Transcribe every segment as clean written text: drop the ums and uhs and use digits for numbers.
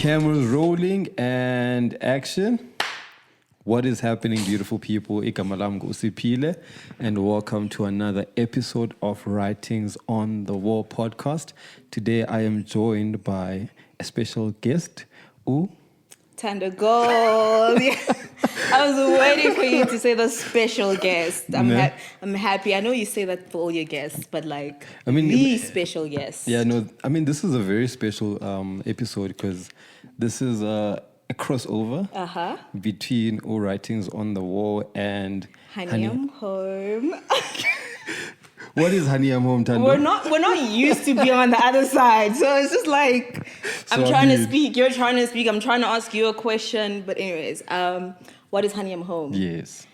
Cameras rolling and action. What is happening, beautiful people? Igama lam nguSiphile, and welcome to another episode of Writings on the Wall podcast. Today I am joined by a special guest, Thando Gold. I was waiting for you to say the special guest. I'm happy. I know you say that for all your guests, but the special guest. Yeah, no, this is a very special episode because this is a crossover between All Writings on the Wall and Honey, I'm home. What is Honey, I'm home, Thando? We're not used to being on the other side, so it's just like I'm trying to speak, you're trying to speak, I'm trying to ask you a question. But anyways, what is Honey, I'm home? Yes.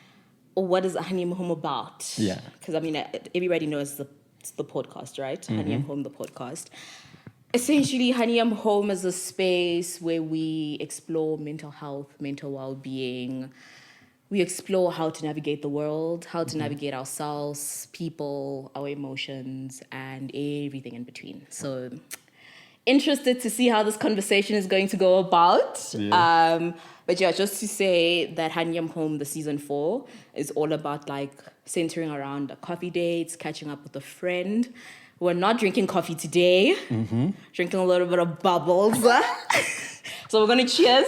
Or what is Honey, I'm home about? Yeah. Because everybody knows the podcast, right? Mm-hmm. Honey, I'm home, the podcast. Essentially, Honey, I'm home is a space where we explore mental health, mental well-being. We explore how to navigate the world, how to navigate ourselves, people, our emotions, and everything in between. So, interested to see how this conversation is going to go about. Yeah. But yeah, just to say that Honey, I'm Home, the season 4, is all about centering around coffee dates, catching up with a friend. We're not drinking coffee today. Mm-hmm. Drinking a little bit of bubbles. So we're going to cheers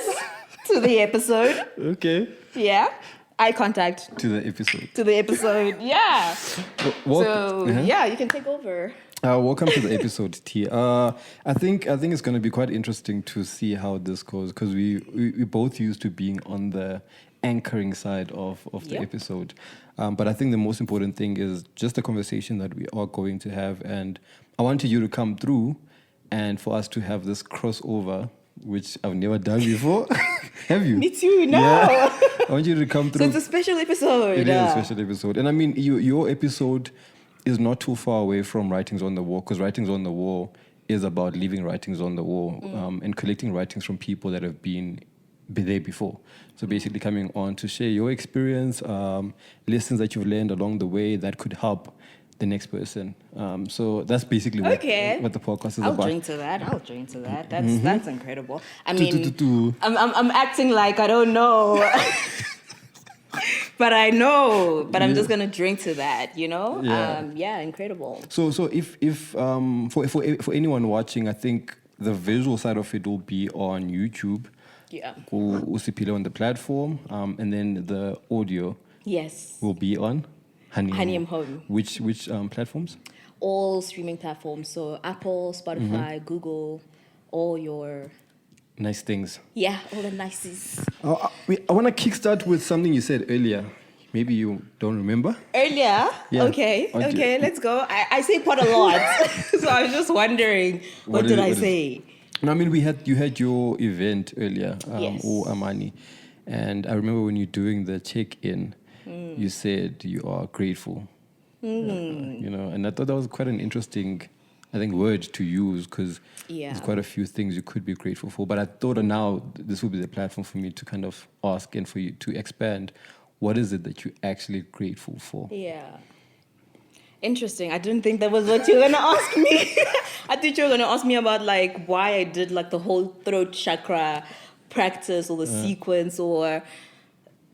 to the episode. Okay. Yeah. Eye contact. To the episode. To the episode. Yeah. Yeah, you can take over. Welcome to the episode, T. I think it's going to be quite interesting to see how this goes because we both used to being on the anchoring side of the episode. But I think the most important thing is just the conversation that we are going to have. And I wanted you to come through and for us to have this crossover, which I've never done before. Have you? Me too, no. Yeah. I want you to come through. So it's a special episode. It is a special episode. And your episode is not too far away from Writings on the Wall because Writings on the Wall is about leaving writings on the wall and collecting writings from people that have been there before. So basically coming on to share your experience, lessons that you've learned along the way that could help the next person. So that's basically what the podcast is about. I'll drink to that. That's incredible. I'm acting like I don't know. But I know. But I'm just gonna drink to that, you know? Yeah. Incredible. So if for anyone watching, I think the visual side of it will be on YouTube. Yeah. Usiphile on the platform, and then the audio will be on Honey, I'm Home. Which platforms? All streaming platforms. So Apple, Spotify, Google, all your nice things. Yeah, all the nices. I want to kickstart with something you said earlier. Maybe you don't remember. Earlier? Yeah. Okay, let's go. I say quite a lot. So I was just wondering, what did I say? No, you had your event earlier, Amani. And I remember when you're doing the check-in, you said you are grateful. And I thought that was quite an interesting, word to use because there's quite a few things you could be grateful for. But I thought now this would be the platform for me to kind of ask and for you to expand. What is it that you're actually grateful for? Yeah. Interesting. I didn't think that was what you were going to ask me. I thought you were going to ask me about why I did the whole throat chakra practice or the sequence or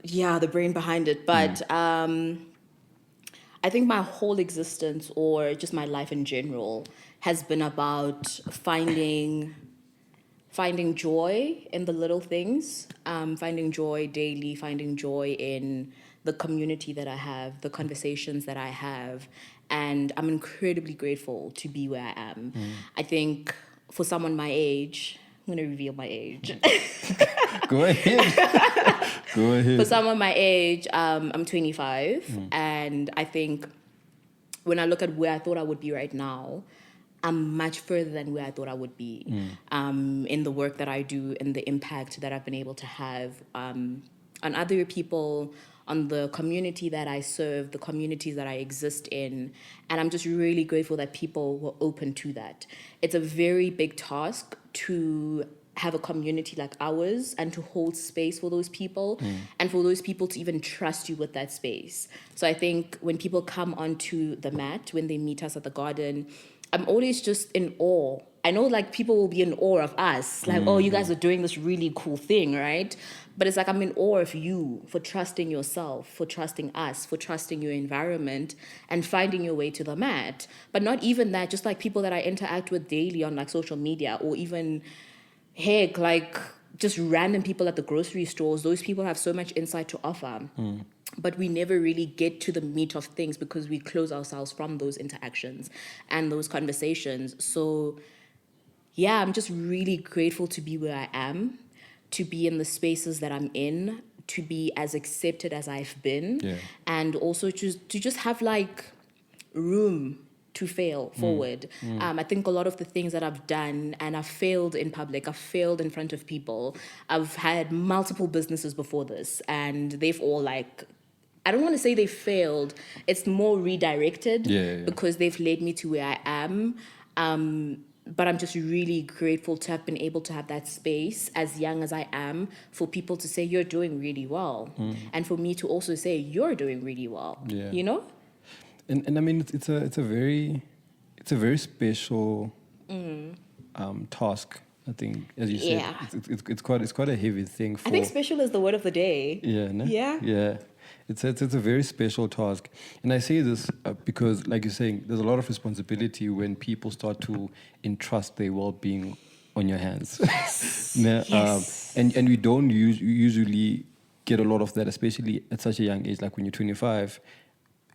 the brain behind it. But I think my whole existence or just my life in general has been about finding joy in the little things, finding joy daily, finding joy in the community that I have, the conversations that I have. And I'm incredibly grateful to be where I am. I think for someone my age, I'm going to reveal my age. Go ahead. For someone my age, I'm 25. And I think when I look at where I thought I would be right now, I'm much further than where I thought I would be in the work that I do and the impact that I've been able to have on other people, on the community that I serve, the communities that I exist in. And I'm just really grateful that people were open to that. It's a very big task to have a community like ours and to hold space for those people and for those people to even trust you with that space. So I think when people come onto the mat, when they meet us at the garden, I'm always just in awe. I know like people will be in awe of us, like, oh, you guys are doing this really cool thing, right? But it's like, I'm in awe of you for trusting yourself, for trusting us, for trusting your environment and finding your way to the mat. But not even that, just like people that I interact with daily on like social media, or even heck, like just random people at the grocery stores. Those people have so much insight to offer. But we never really get to the meat of things because we close ourselves from those interactions and those conversations. So yeah, I'm just really grateful to be where I am, to be in the spaces that I'm in, to be as accepted as I've been, and also to just have like room to fail forward. I think a lot of the things that I've done, and I've failed in public, I've failed in front of people. I've had multiple businesses before this, and they've all like, I don't want to say they failed. It's more redirected because they've led me to where I am. But I'm just really grateful to have been able to have that space as young as I am for people to say, you're doing really well. And for me to also say, you're doing really well, you know? And I mean, it's a very special task. I think, as you said, it's quite a heavy thing. I think special is the word of the day. Yeah, no? Yeah. It's a very special task, and I say this because, like you're saying, there's a lot of responsibility when people start to entrust their well-being on your hands. Yes. And we don't usually get a lot of that, especially at such a young age, like when you're 25.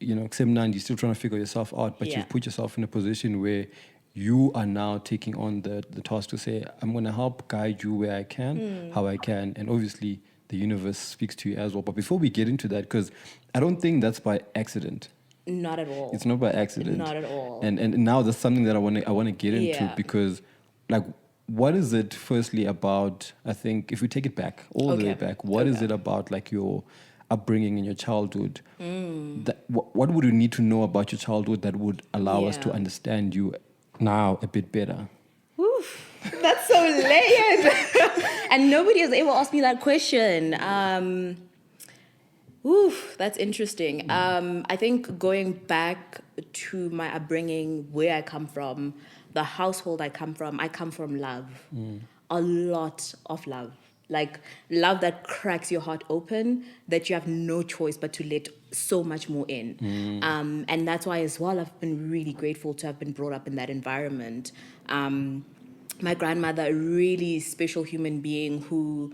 You know, except now you're still trying to figure yourself out, but you've put yourself in a position where you are now taking on the task to say, I'm going to help guide you where I can, how I can, and obviously the universe speaks to you as well. But before we get into that, because I don't think that's by accident. Not at all. It's not by accident. Not at all. And now that's something that I want to get into, because, like, what is it? Firstly, about, I think if we take it back all the way back, what is it about like your upbringing in your childhood? That what would you need to know about your childhood that would allow us to understand you now a bit better? Oof, that's so layered. And nobody has ever asked me that question. That's interesting. I think going back to my upbringing, where I come from, the household I come from love. A lot of love. Like love that cracks your heart open, that you have no choice but to let so much more in. And that's why as well, I've been really grateful to have been brought up in that environment. My grandmother, a really special human being who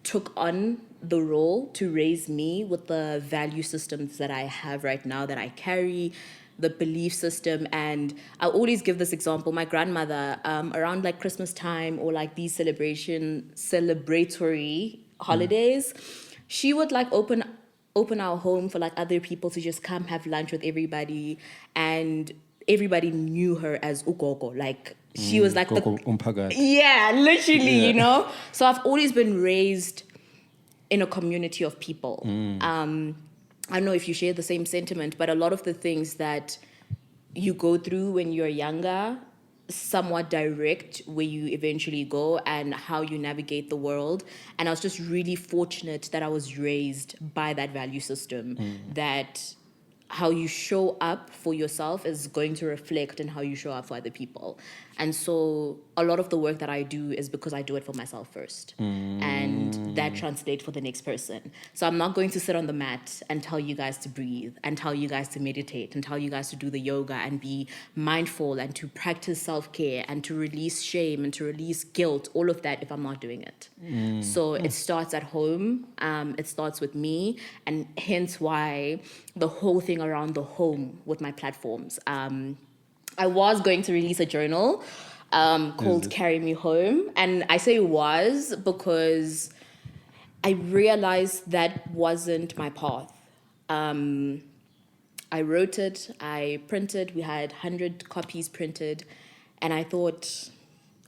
took on the role to raise me with the value systems that I have right now, that I carry, the belief system. And I always give this example. My grandmother, around like Christmas time or like these celebratory holidays, she would like open our home for like other people to just come have lunch with everybody, and everybody knew her as Ugogo. Like she was like literally, you know. So I've always been raised in a community of people. I don't know if you share the same sentiment, but a lot of the things that you go through when you're younger somewhat direct where you eventually go and how you navigate the world. And I was just really fortunate that I was raised by that value system, that how you show up for yourself is going to reflect in how you show up for other people. And so a lot of the work that I do is because I do it for myself first. And that translates for the next person. So I'm not going to sit on the mat and tell you guys to breathe and tell you guys to meditate and tell you guys to do the yoga and be mindful and to practice self-care and to release shame and to release guilt, all of that, if I'm not doing it. So it starts at home. It starts with me, and hence why the whole thing around the home with my platforms. I was going to release a journal called Carry Me Home. And I say was because I realized that wasn't my path. I wrote it, I printed, we had 100 copies printed. And I thought,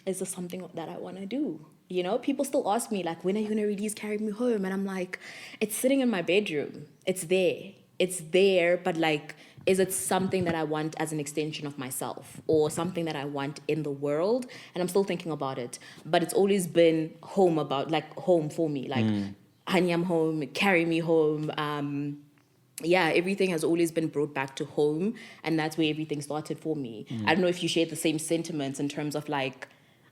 is this something that I want to do? You know, people still ask me, like, when are you going to release Carry Me Home? And I'm like, it's sitting in my bedroom. It's there, but like, is it something that I want as an extension of myself or something that I want in the world? And I'm still thinking about it. But it's always been home for me. Like, honey, I'm home, carry me home. everything has always been brought back to home, and that's where everything started for me. I don't know if you share the same sentiments in terms of like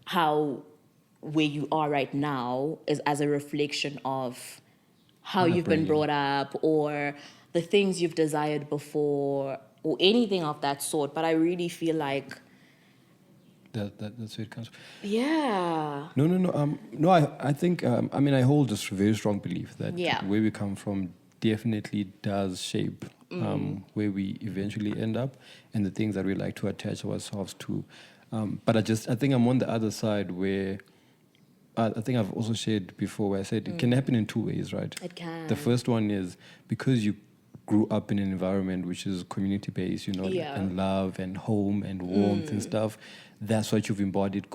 how where you are right now is as a reflection of how you've been brought up or the things you've desired before or anything of that sort. But I really feel like that's where it comes from. Yeah. No. I think. I mean, I hold this very strong belief that where we come from definitely does shape where we eventually end up and the things that we like to attach ourselves to. But I think I'm on the other side where I think I've also shared before where I said it can happen in two ways, right? It can. The first one is because you grew up in an environment which is community-based, and love and home and warmth and stuff. That's what you've embodied,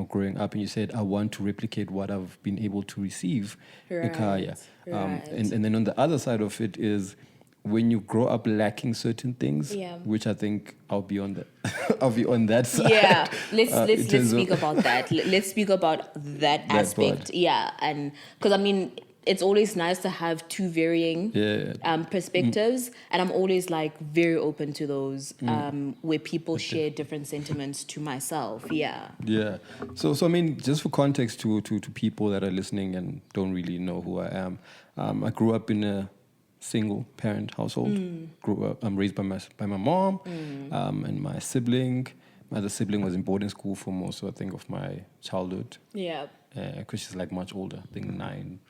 growing up. And you said, I want to replicate what I've been able to receive. Right. And then on the other side of it is when you grow up lacking certain things, which I think I'll be on that side. Yeah, let's speak about that. Let's speak about that aspect. Part. Yeah, and because I mean, it's always nice to have two varying perspectives, and I'm always like very open to those where people share different sentiments to myself. Yeah. So I mean, just for context to people that are listening and don't really know who I am, I grew up in a single parent household. I'm raised by my mom and my sibling. My other sibling was in boarding school for most, I think, of my childhood. Yeah. Because she's like much older. I think 9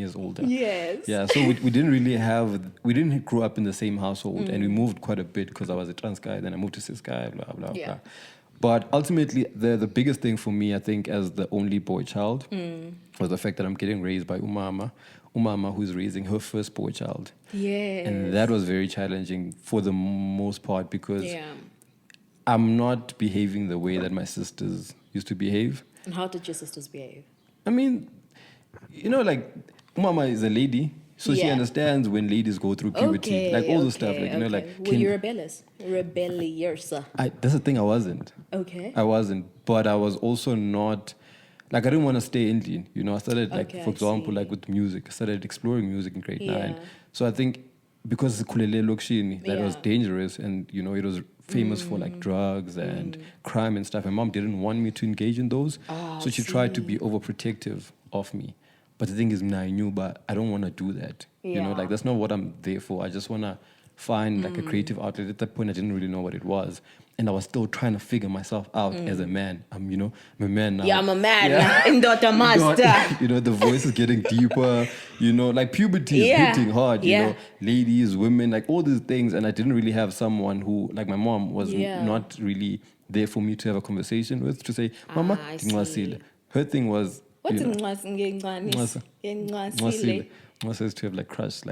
years older. Yes. Yeah. So we didn't grow up in the same household, and we moved quite a bit because I was a trans guy. Then I moved to cis guy. Blah blah blah. But ultimately, the biggest thing for me, I think, as the only boy child, was the fact that I'm getting raised by Umama, who's raising her first boy child. Yes. And that was very challenging for the most part because I'm not behaving the way that my sisters used to behave. And how did your sisters behave? I mean, like, Umama is a lady, so she understands when ladies go through puberty, like all the stuff, like, like. Were you rebellious? That's the thing, I wasn't. Okay. I wasn't, but I was also not. Like, I didn't want to stay Indian, I started, for example, like with music. I started exploring music in grade 9. So I think because Kulele Lokshini, that was dangerous and, it was famous for, like, drugs and crime and stuff. My mom didn't want me to engage in those. So she tried to be overprotective of me. But the thing is, I knew, but I don't want to do that. Like, that's not what I'm there for. I just want to find, like, a creative outlet. At that point, I didn't really know what it was. And I was still trying to figure myself out as a man. I'm a man now. Yeah, I'm a man. In daughter master. The voice is getting deeper. Like puberty is hitting hard. Ladies, women, like all these things. And I didn't really have someone who, like my mom, was not really there for me to have a conversation with to say, Mama, her thing was. What's in Mwasa is to have like crushes.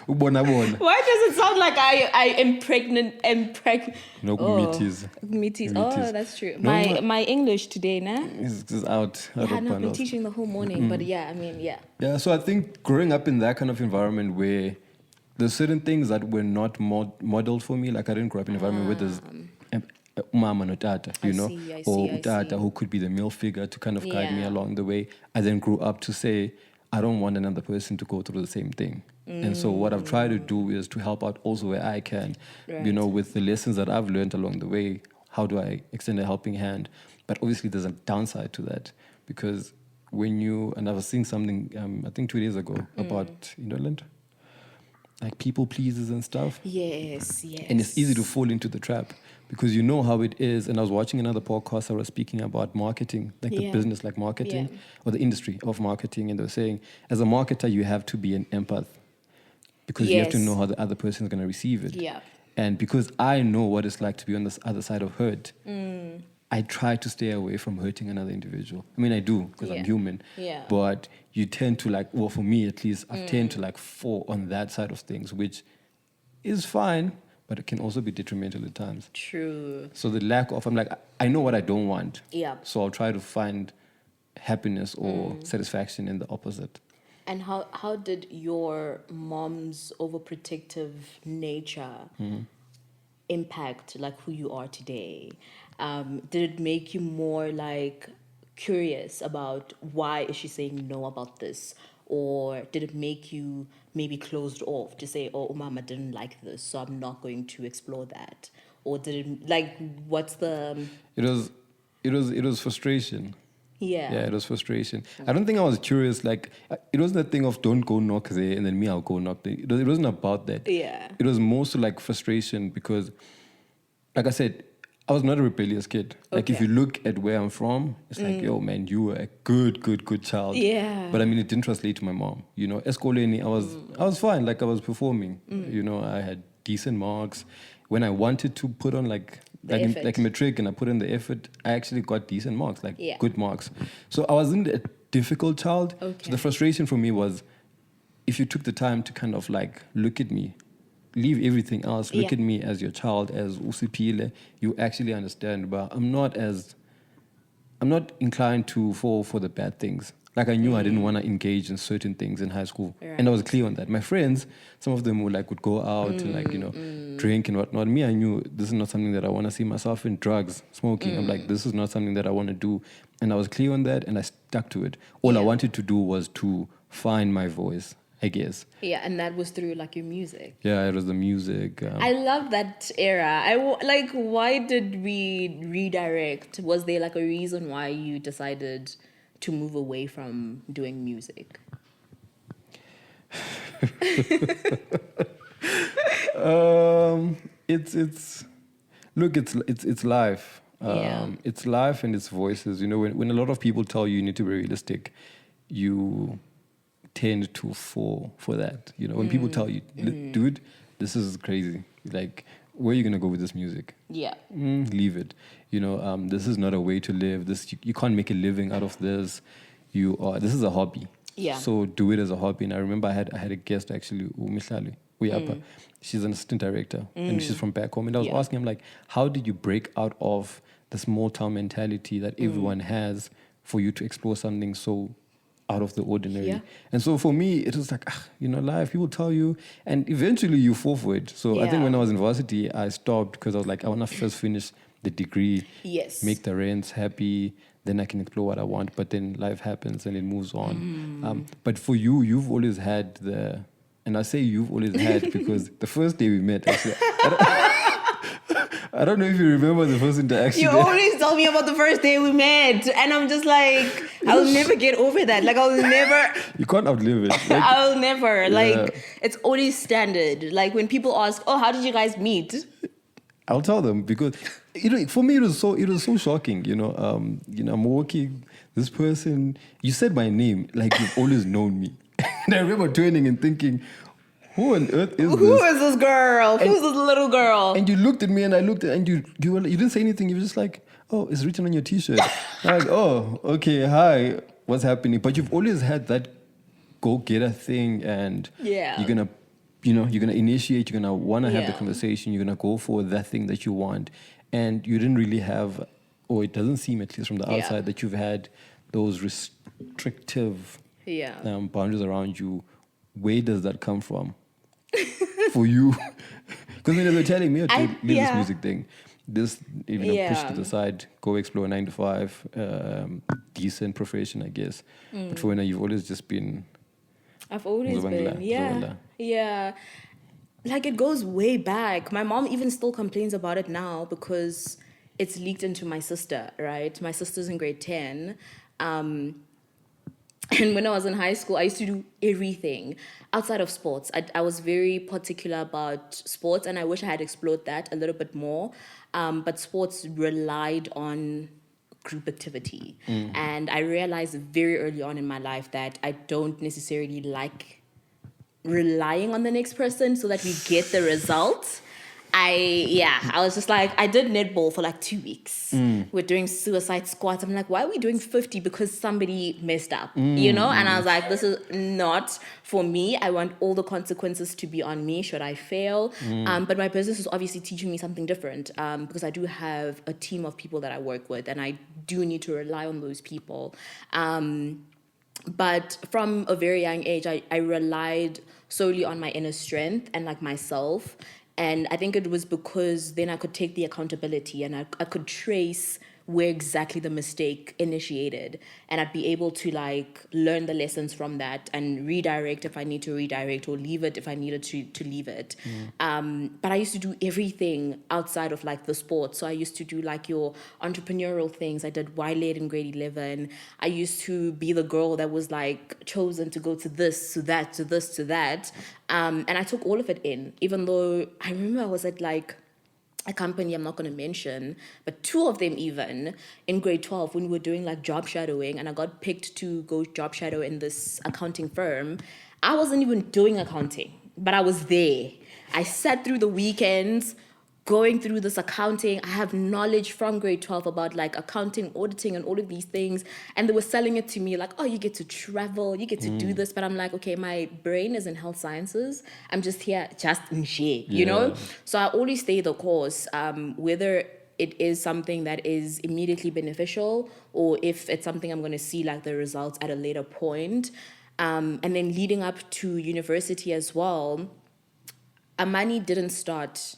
Why does it sound like I am pregnant? No, meaties. Oh, that's true. My English today, nah? Is out I've been teaching the whole morning, but Yeah, so I think growing up in that kind of environment where there's certain things that were not modeled for me, like I didn't grow up in an environment where there's mama no tata, or utata who could be the male figure to kind of guide me along the way. I then grew up to say, I don't want another person to go through the same thing. And so what I've tried to do is to help out also where I can, with the lessons that I've learned along the way. How do I extend a helping hand? But obviously there's a downside to that because and I was seeing something, I think 2 days ago about, like people pleasers and stuff. Yes. And it's easy to fall into the trap because you know how it is. And I was watching another podcast. I was speaking about marketing, like the business, like marketing or the industry of marketing. And they were saying, as a marketer, you have to be an empath because you have to know how the other person is going to receive it. Yeah. And because I know what it's like to be on this other side of hurt, I try to stay away from hurting another individual. I mean, I do because I'm human. Yeah. But you tend to for me at least, I tend to fall on that side of things, which is fine, but it can also be detrimental at times. True. So the lack of, I know what I don't want. Yeah. So I'll try to find happiness or satisfaction in the opposite. And how did your mom's overprotective nature impact who you are today? Did it make you more curious about why is she saying no about this? or did it make you maybe closed off to say, oh, mama didn't like this, so I'm not going to explore that? Or did it, like, what's the... It was frustration. Yeah. Yeah, it was frustration. I don't think I was curious. Like, it wasn't a thing of don't go knock there and then me, I'll go knock there. It wasn't about that. Yeah. It was more so like frustration because, like I said, I was not a rebellious kid. Like, if you look at where I'm from, it's like, yo, man, you were a good child. Yeah. But I mean, it didn't translate to my mom. You know, eskoleni, I was fine. Like, I was performing. You know, I had decent marks. When I wanted to put on like matric and I put in the effort, I actually got decent marks, like good marks. So I wasn't a difficult child. Okay. So the frustration for me was, if you took the time to kind of like look at me, leave everything else, look at me as your child, as usipile, you actually understand. But I'm not inclined to fall for the bad things. Like, I knew I didn't want to engage in certain things in high school. Right. And I was clear on that. My friends, some of them would go out and like, you know, drink and whatnot. Me, I knew this is not something that I want to see myself in. Drugs, smoking. I'm like, this is not something that I want to do. And I was clear on that and I stuck to it. All I wanted to do was to find my voice, I guess. Yeah, and that was through like your music. Yeah, it was the music. I love that era. Like, why did we redirect? Was there like a reason why you decided to move away from doing music? It's life. It's life and it's voices. You know, when a lot of people tell you need to be realistic, you tend to fall for that. You know, when people tell you, dude, this is crazy. Like, where are you gonna go with this music? Yeah. Leave it. You know, this is not a way to live. This you can't make a living out of this. This is a hobby. Yeah. So do it as a hobby. And I remember I had a guest actually, Umihlali Uyapa. She's an assistant director and she's from back home. And I was asking him, like, how did you break out of the small town mentality that everyone has for you to explore something so out of the ordinary? Yeah. And so for me, it was like, you know, life, people tell you, and eventually you fall for it. So I think when I was in varsity, I stopped because I was like, I want to first finish the degree, make the rents happy, then I can explore what I want. But then life happens and it moves on. But for you, you've always had and I say you've always had because the first day we met, actually, I don't know if you remember the first interaction. You always tell me about the first day we met, and I'm just like, I'll never get over that. Like, I'll never. You can't outlive it. Like, I'll never. Like, it's always standard. Like, when people ask, "Oh, how did you guys meet?" I'll tell them because, you know, for me it was so shocking. You know, I'm walking. This person, you said my name like you've always known me, and I remember turning and thinking, who on earth is this? Who is this girl? Who's this little girl? And you looked at me and I looked at, and you didn't say anything. You were just like, oh, it's written on your T-shirt. I was like, oh, okay, hi, what's happening? But you've always had that go-getter thing, and you're gonna initiate. You're gonna want to have the conversation. You're gonna go for that thing that you want, and you didn't really have, or it doesn't seem, at least from the outside, that you've had those restrictive boundaries around you. Where does that come from? For you? Because when they were telling me, leave this music thing, this, push to the side, go explore 9 to 5, decent profession, I guess. But for when you've always just been... I've always been, yeah. Like, it goes way back. My mom even still complains about it now because it's leaked into my sister, right? My sister's in grade 10. And when I was in high school, I used to do everything outside of sports. I was very particular about sports, and I wish I had explored that a little bit more. But sports relied on group activity. And I realized very early on in my life that I don't necessarily like relying on the next person so that we get the results. I was just like, I did netball for like 2 weeks. We're doing suicide squats. I'm like, why are we doing 50? Because somebody messed up, you know? And I was like, this is not for me. I want all the consequences to be on me should I fail. But my business is obviously teaching me something different because I do have a team of people that I work with, and I do need to rely on those people. But from a very young age, I relied solely on my inner strength and like myself. And I think it was because then I could take the accountability and I could trace where exactly the mistake initiated, and I'd be able to like learn the lessons from that and redirect if I need to redirect, or leave it if I needed to leave it. But I used to do everything outside of like the sport. So I used to do like your entrepreneurial things. I did YLED in grade 11. I used to be the girl that was like chosen to go to this, to that, to this, to that. And I took all of it in, even though I remember I was at like a company I'm not going to mention, but two of them even in grade 12 when we were doing like job shadowing, and I got picked to go job shadow in this accounting firm. I wasn't even doing accounting, but I was there. I sat through the weekends going through this accounting. I have knowledge from grade 12 about like accounting, auditing, and all of these things. And they were selling it to me like, oh, you get to travel, you get to do this. But I'm like, okay, my brain is in health sciences. I'm just here, just in shit, you know? So I always stay the course, whether it is something that is immediately beneficial or if it's something I'm going to see like the results at a later point. And then leading up to university as well, Amani didn't start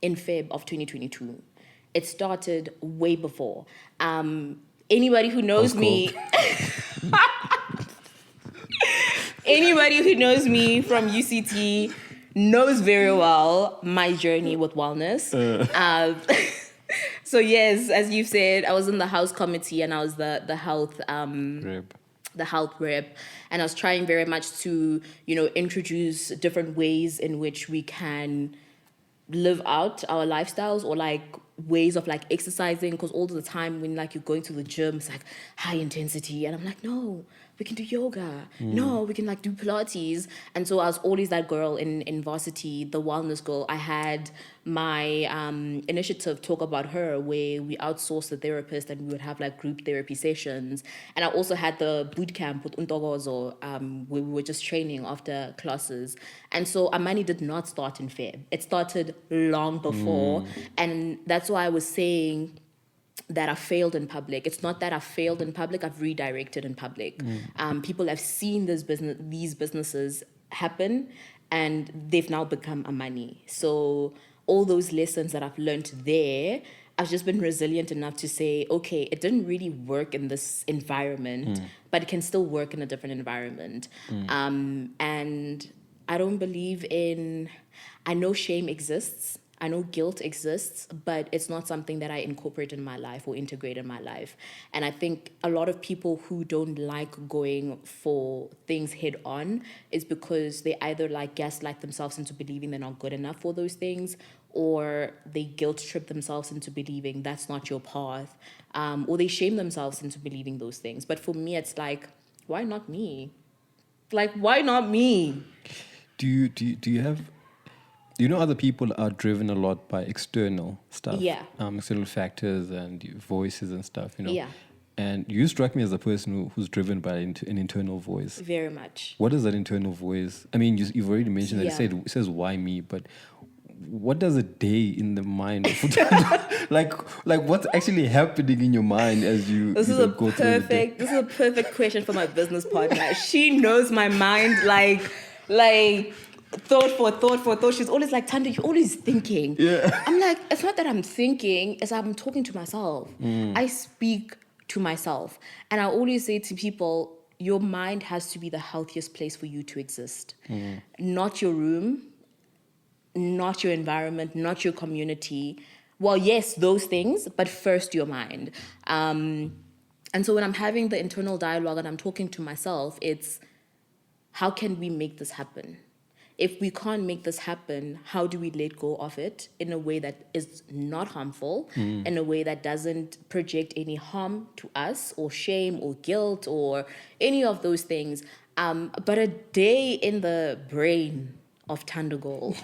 in Feb of 2022. It started way before. Anybody who knows me, anybody who knows me from UCT knows very well my journey with wellness. So yes, as you've said, I was in the house committee and I was the health Rep. the health rep, and I was trying very much to, you know, introduce different ways in which we can live out our lifestyles, or like ways of like exercising, because all the time when like you're going to the gym, it's like high intensity, and I'm like, no, we can do yoga. No, we can like do Pilates. And so I was always that girl in varsity, the wellness girl. I had my initiative Talk About Her, where we outsourced the therapist and we would have like group therapy sessions. And I also had the boot camp with Untogozo, where we were just training after classes. And so Amani did not start in Feb. It started long before. And that's why I was saying that I failed in public. It's not that I failed in public, I've redirected in public. People have seen these businesses happen, and they've now become Amani. So all those lessons that I've learned there, I've just been resilient enough to say, okay, it didn't really work in this environment, but it can still work in a different environment. And I don't believe in, I know shame exists, I know guilt exists, but it's not something that I incorporate in my life or integrate in my life. And I think a lot of people who don't like going for things head on is because they either like gaslight themselves into believing they're not good enough for those things, or they guilt trip themselves into believing that's not your path, or they shame themselves into believing those things. But for me, it's like, why not me? Like, why not me? Do you have, you know, other people are driven a lot by external stuff, external factors and voices and stuff, you know. Yeah. And you struck me as a person who's driven by an internal voice. Very much. What is that internal voice? I mean, you've already mentioned that it says why me, but what does a day in the mind like what's actually happening in your mind as you This is a perfect question for my business partner. She knows my mind like thought for thought. She's always like, Thando, you're always thinking. Yeah. I'm like, it's not that I'm thinking, it's I'm talking to myself. I speak to myself. And I always say to people, your mind has to be the healthiest place for you to exist. Not your room, not your environment, not your community. Well, yes, those things, but first your mind. And so when I'm having the internal dialogue and I'm talking to myself, it's, how can we make this happen? If we can't make this happen, how do we let go of it in a way that is not harmful, in a way that doesn't project any harm to us, or shame or guilt or any of those things? But a day in the brain of Thando Gold.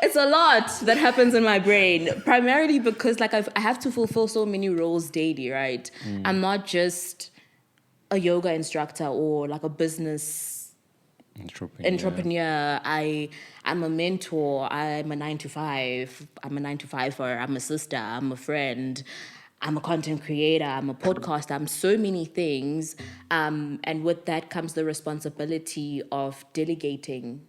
It's a lot that happens in my brain, primarily because like I have to fulfill so many roles daily, right? I'm not just a yoga instructor or like a business entrepreneur. I'm a mentor. I'm a 9-to-5. I'm a 9-to-5er. I'm a sister. I'm a friend. I'm a content creator. I'm a podcaster. I'm so many things. And with that comes the responsibility of delegating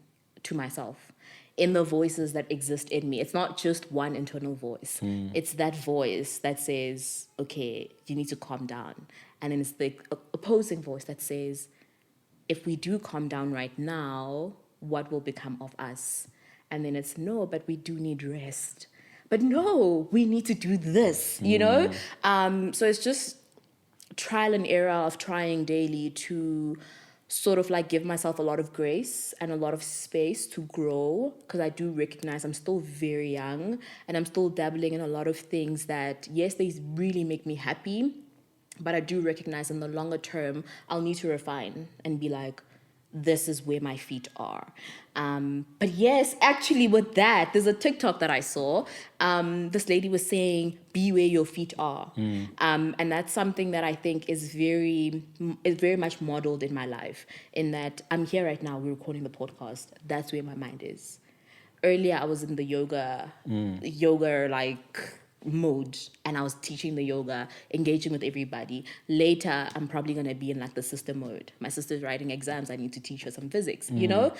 to myself. in the voices that exist in me. It's not just one internal voice. It's that voice that says, okay, you need to calm down. And then it's the opposing voice that says, if we do calm down right now, what will become of us? And then it's, no, but we do need rest. But no, we need to do this, you know? So it's just trial and error of trying daily to sort of like give myself a lot of grace and a lot of space to grow, because I do recognize I'm still very young and I'm still dabbling in a lot of things that, yes, they really make me happy, but I do recognize in the longer term I'll need to refine and be like, this is where my feet are. But yes, actually with that, there's a TikTok that I saw. This lady was saying, be where your feet are. And that's something that I think is very much modeled in my life, in that I'm here right now, we're recording the podcast. That's where my mind is. Earlier, I was in the yoga like mode, and I was teaching the yoga, engaging with everybody. Later, I'm probably going to be in like the sister mode. My sister's writing exams. I need to teach her some physics, you know?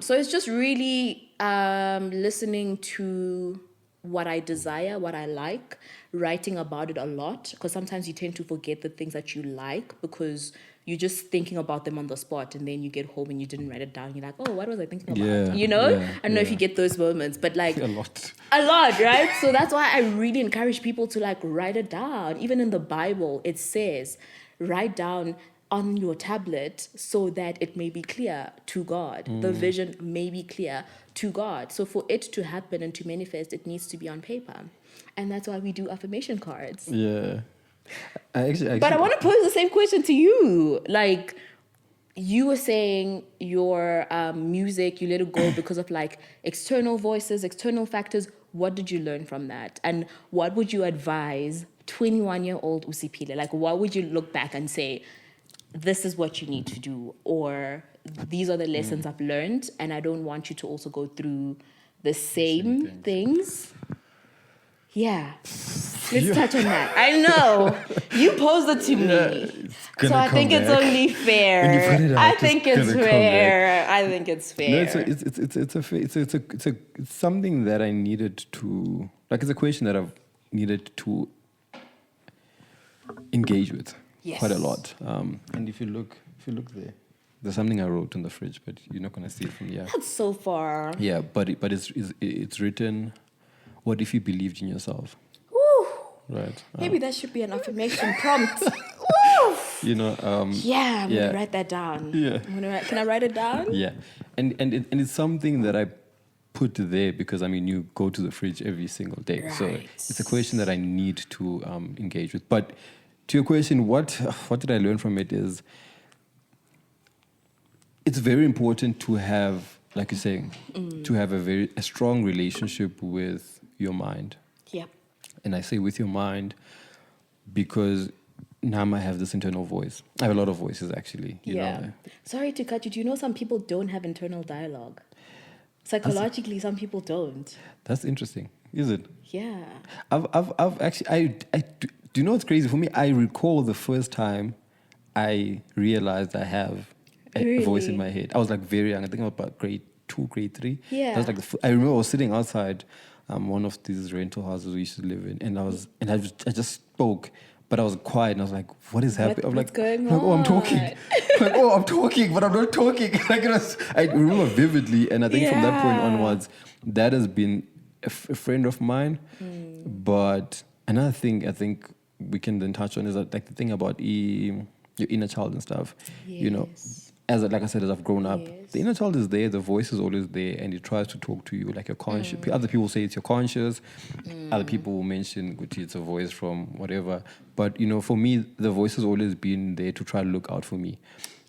So it's just really listening to what I desire, what I like, writing about it a lot, because sometimes you tend to forget the things that you like because you're just thinking about them on the spot, and then you get home and you didn't write it down. You're like, oh, what was I thinking about? You know? I don't know if you get those moments, but like a lot, right? So that's why I really encourage people to like write it down. Even in the Bible, it says, write down on your tablet so that it may be clear to God. The vision may be clear to God. So for it to happen and to manifest, it needs to be on paper. And that's why we do affirmation cards. Yeah. But I want to pose the same question to you. Like, you were saying your music, you let it go because of like external voices, external factors. What did you learn from that? And what would you advise 21-year-old Usipile? Like, what would you look back and say, this is what you need to do, or these are the lessons I've learned, and I don't want you to also go through the same things. Yeah. Let's touch on that. I know. You posed it to me. So I think it's only fair. I think it's fair. I think it's fair. No, it's something that I needed to, like, it's a question that I've needed to engage with quite a lot. And if you look there, there's something I wrote in the fridge, but you're not going to see it from here. That's so far. Yeah, but it's written, what if you believed in yourself? Woo. Right. Maybe that should be an affirmation prompt. You know. I'm gonna write that down. Yeah. Can I write it down? Yeah, and it's something that I put there because I mean you go to the fridge every single day, right. So it's a question that I need to engage with. But to your question, what did I learn from it is, it's very important to have, like you're saying, to have a strong relationship with your mind. Yeah. And I say with your mind because now I have this internal voice. I have a lot of voices, actually. You know? Sorry to cut you. Do you know some people don't have internal dialogue? Psychologically, some people don't. That's interesting, is it? Yeah. I've actually, do you know what's crazy? For me, I recall the first time I realized I have a voice in my head. I was like very young. I think I was about grade 2, grade 3. Yeah. That was like I remember I was sitting outside one of these rental houses we used to live in, and I just spoke, but I was quiet, and I was like, "What is happening?" What's going on? Oh, I'm talking. I'm talking, but I'm not talking. Like I remember vividly, and I think from that point onwards, that has been a friend of mine. But another thing I think we can then touch on is that, like the thing about your inner child and stuff. Yes. You know, like I said, as I've grown up, the inner child is there, the voice is always there, and it tries to talk to you like your conscious. Other people say it's your conscious. Other people will mention it's a voice from whatever. But you know, for me, the voice has always been there to try to look out for me.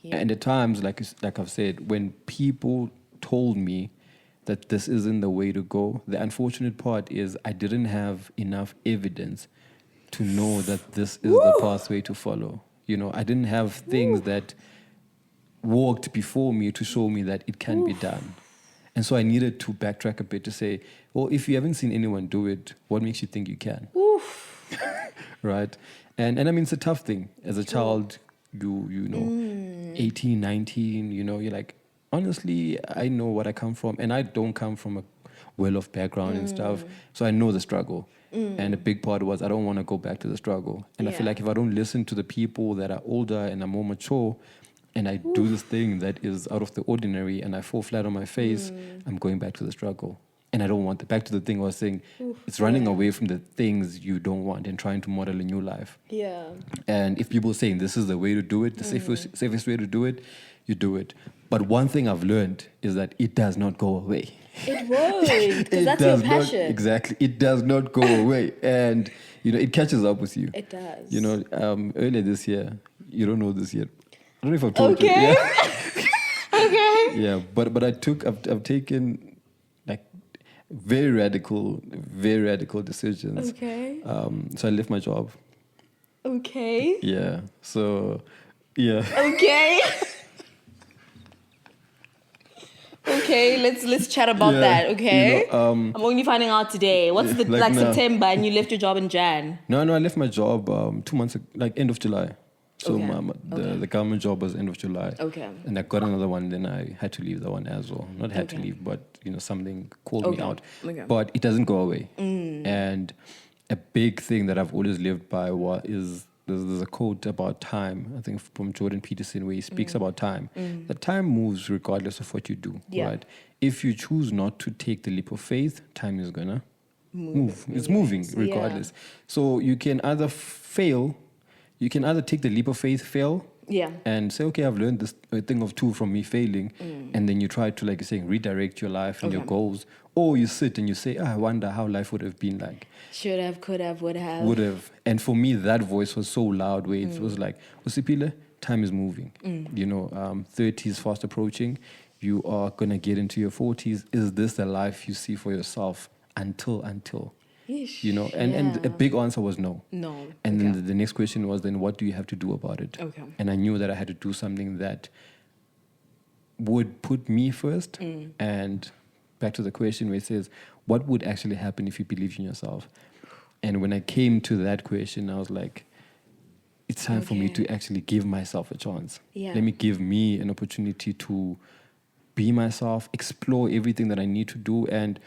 Yeah. And at times, like I've said, when people told me that this isn't the way to go, the unfortunate part is I didn't have enough evidence to know that this is the pathway to follow. You know, I didn't have things that walked before me to show me that it can be done. And so I needed to backtrack a bit to say, well, if you haven't seen anyone do it, what makes you think you can? Right? And I mean, it's a tough thing. As a child, you know, 18, 19, you know, you're like, honestly, I know what I come from, and I don't come from a well-off background and stuff, so I know the struggle. And a big part was I don't want to go back to the struggle. And I feel like if I don't listen to the people that are older and are more mature, and I do this thing that is out of the ordinary, and I fall flat on my face, I'm going back to the struggle. And I don't want that. Back to the thing I was saying, it's running away from the things you don't want and trying to model a new life. Yeah. And if people are saying this is the way to do it, the safest way to do it, you do it. But one thing I've learned is that it does not go away. It won't, because that's your passion. Exactly. It does not go away. And, it catches up with you. It does. Earlier this year, you don't know this yet. I don't know if I've told you. Okay. Yeah. Okay. Yeah, but I've taken like very radical decisions. Okay. So I left my job. Okay. Yeah. So, yeah. Okay. Okay, let's chat about that, okay? I'm only finding out today. What's the like now. September and you left your job in Jan? No, I left my job 2 months ago, like end of July. So Okay. the government job was end of July. Okay. And I got another one, then I had to leave the one as well. Not had to leave, but something called me out. Okay. But it doesn't go away. And a big thing that I've always lived by is there's a quote about time, I think from Jordan Peterson, where he speaks about time. That time moves regardless of what you do, right? If you choose not to take the leap of faith, time is gonna move. It's moving regardless. So you can either take the leap of faith, fail, and say, okay, I've learned this thing of two from me failing, and then you try to, like you're saying, redirect your life and your goals, or you sit and you say, I wonder how life would have been like. Should have, could have, would have. Would have. And for me, that voice was so loud where it was like, Usipile, time is moving. 30 is fast approaching. You are going to get into your 40s. Is this the life you see for yourself until? Yeesh, And a big answer was no. No. And then the next question was, then what do you have to do about it? Okay. And I knew that I had to do something that would put me first. And back to the question where it says, what would actually happen if you believe in yourself? And when I came to that question, I was like, it's time for me to actually give myself a chance. Yeah. Let me give me an opportunity to be myself, explore everything that I need to do. And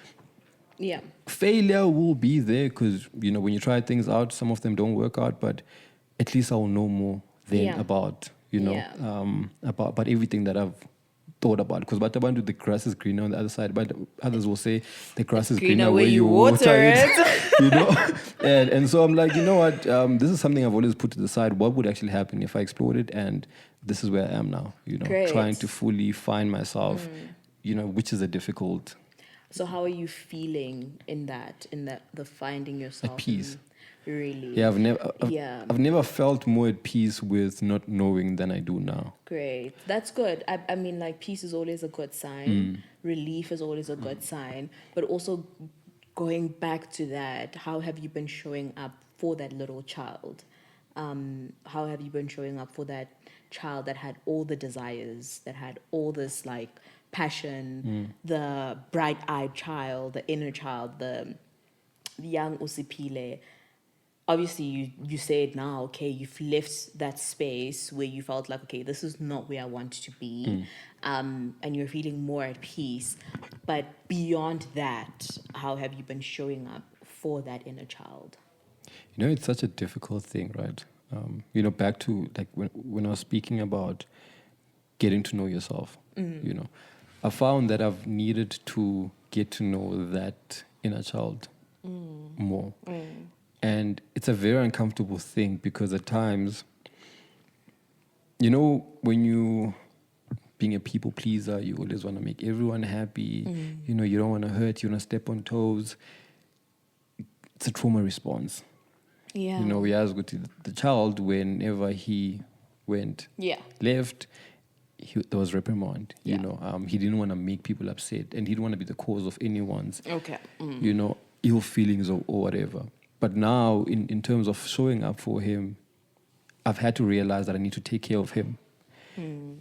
failure will be there because, when you try things out, some of them don't work out, but at least I will know more then about everything that I've thought about. Because the grass is greener on the other side, but others will say the grass is greener where you water it. And so I'm like, you know what? This is something I've always put to the side. What would actually happen if I explored it? And this is where I am now, trying to fully find myself, which is a difficult. So how are you feeling in the finding yourself? At peace. Really? Yeah, I've never felt more at peace with not knowing than I do now. Great. That's good. I mean, like, peace is always a good sign. Relief is always a good sign. But also going back to that, how have you been showing up for that little child? How have you been showing up for that child that had all the desires, that had all this, like, passion, the bright-eyed child, the inner child, the young Usipile? Obviously, you said now, okay, you've left that space where you felt like, okay, this is not where I want to be, and you're feeling more at peace. But beyond that, how have you been showing up for that inner child? It's such a difficult thing, right? Back to, like, when I was speaking about getting to know yourself, I found that I've needed to get to know that inner child more. And it's a very uncomfortable thing because at times, when you being a people pleaser, you always want to make everyone happy. You don't want to hurt, you want to step on toes. It's a trauma response. Yeah. We asked the child whenever he left, there was reprimand. He didn't want to make people upset and he didn't want to be the cause of anyone's, ill feelings or whatever. But now, in terms of showing up for him, I've had to realize that I need to take care of him.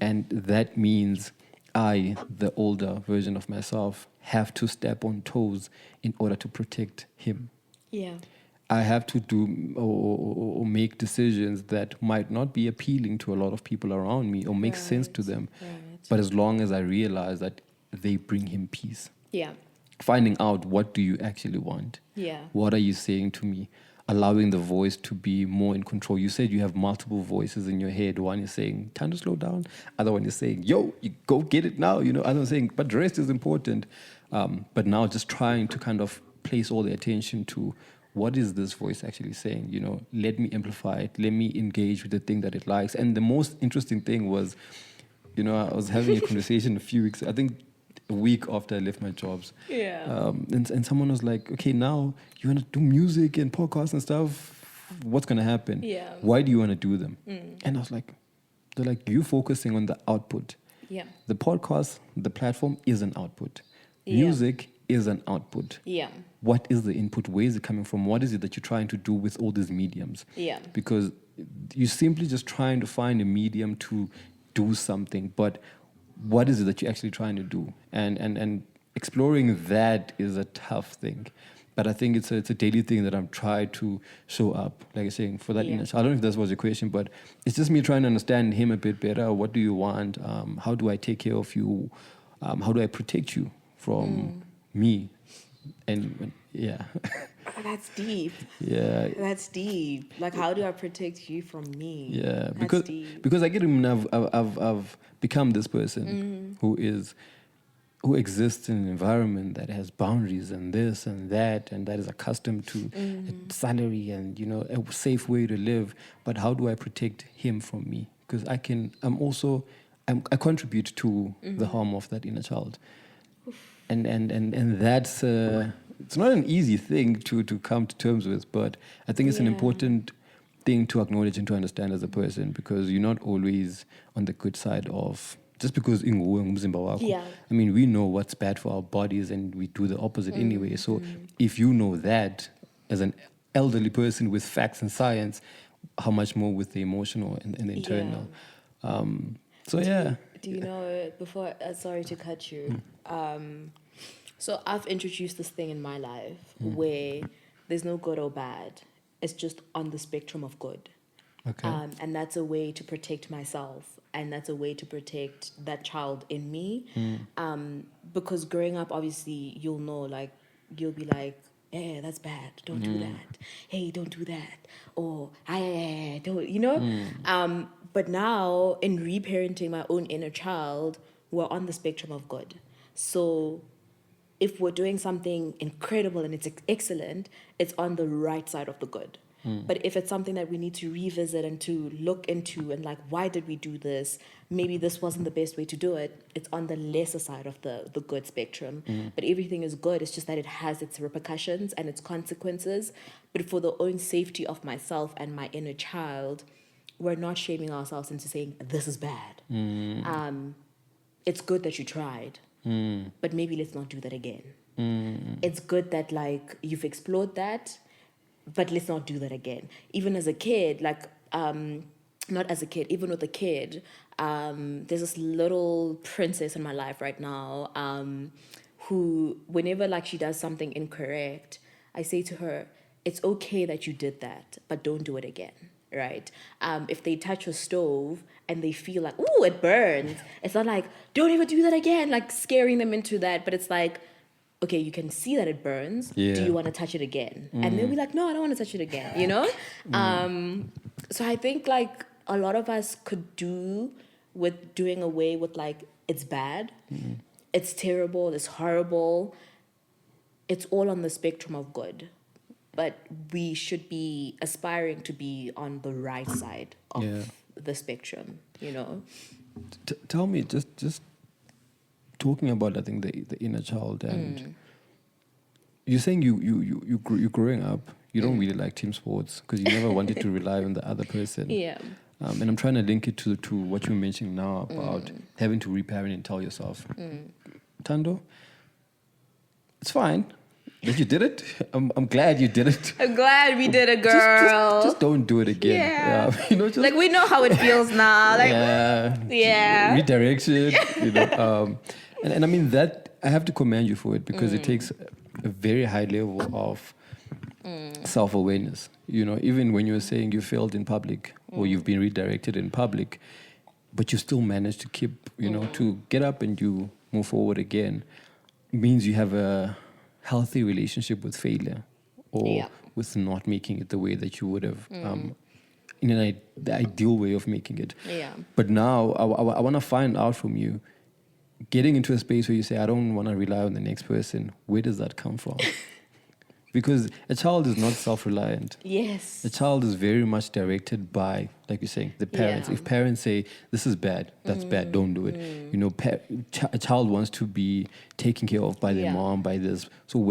And that means I, the older version of myself, have to step on toes in order to protect him. Yeah. I have to do or make decisions that might not be appealing to a lot of people around me or make sense to them. Right. But as long as I realize that they bring him peace. Yeah. Finding out, what do you actually want? Yeah. What are you saying to me? Allowing the voice to be more in control. You said you have multiple voices in your head. One is saying, time to slow down. Other one is saying, yo, you go get it now. You know, other one saying, but rest is important. But now just trying to kind of place all the attention to, what is this voice actually saying? You know, let me amplify it. Let me engage with the thing that it likes. And the most interesting thing was, you know, I was having a conversation a few weeks, I think a week after I left my jobs. Yeah. And someone was like, okay, now you want to do music and podcasts and stuff. What's going to happen? Yeah. Why do you want to do them? And I was like, they're like, you focusing on the output. Yeah. The podcast, the platform is an output. Yeah. Music is an output. Yeah. What is the input? Where is it coming from? What is it that you're trying to do with all these mediums? Yeah. Because you're simply just trying to find a medium to do something, but what is it that you're actually trying to do? And exploring that is a tough thing. But I think it's a daily thing that I'm trying to show up, like I'm saying, for that inner child. I don't know if that was your question, but it's just me trying to understand him a bit better. What do you want? How do I take care of you? How do I protect you from me? And yeah. That's deep. Yeah. That's deep. Like, how do I protect you from me? Yeah, That's deep. because I get him. I've become this person who exists in an environment that has boundaries and this and that is accustomed to a salary and, you know, a safe way to live. But how do I protect him from me? Because I contribute to the harm of that inner child, and that's it's not an easy thing to come to terms with. But I think it's an important thing to acknowledge and to understand as a person, because you're not always on the good side of, just because I mean, we know what's bad for our bodies and we do the opposite anyway. So if you know that as an elderly person with facts and science, how much more with the emotional and the internal. Do you know, before, sorry to cut you, so I've introduced this thing in my life where there's no good or bad. It's just on the spectrum of good. Okay. And that's a way to protect myself, and that's a way to protect that child in me. Because growing up, obviously, you'll know, like, you'll be like, hey, that's bad. Don't do that. Hey, don't do that. Or, I don't, you know? But now, in reparenting my own inner child, we're on the spectrum of good. So if we're doing something incredible and it's excellent, it's on the right side of the good. But if it's something that we need to revisit and to look into and, like, why did we do this? Maybe this wasn't the best way to do it. It's on the lesser side of the good spectrum. But everything is good. It's just that it has its repercussions and its consequences. But for the own safety of myself and my inner child, we're not shaming ourselves into saying, this is bad. It's good that you tried, but maybe let's not do that again. It's good that, like, you've explored that, but let's not do that again. Even as a kid, like, not as a kid, even with a kid, there's this little princess in my life right now who, whenever, like, she does something incorrect, I say to her, it's okay that you did that, but don't do it again, right? If they touch a stove and they feel like, ooh, it burns, it's not like, don't ever do that again, like scaring them into that, but it's like, okay, you can see that it burns. Yeah. Do you want to touch it again? And they'll be like, no, I don't want to touch it again, you know? So I think, like, a lot of us could do with doing away with, like, it's bad, it's terrible, it's horrible. It's all on the spectrum of good. But we should be aspiring to be on the right side of the spectrum, you know? Tell me, just talking about, I think, the inner child, and you're saying you're growing up, you don't really like team sports because you never wanted to rely on the other person. Yeah. And I'm trying to link it to what you're mentioning now about having to reparent and tell yourself, Thando, it's fine that you did it. I'm glad you did it. I'm glad we did it, girl. Just don't do it again. Yeah. You know, just, like, we know how it feels now. Like, yeah. Redirection. You know, and I mean that I have to commend you for it because it takes a very high level of self-awareness. You know, even when you're saying you failed in public or you've been redirected in public, but you still manage to keep, to get up and you move forward again, means you have a healthy relationship with failure or with not making it the way that you would have in the ideal way of making it. Yeah. But now I want to find out from you, getting into a space where you say, I don't want to rely on the next person. Where does that come from? Because a child is not self-reliant. Yes. A child is very much directed by, like you're saying, the parents. Yeah. If parents say, this is bad, that's bad, don't do it. A child wants to be taken care of by their mom, by this. So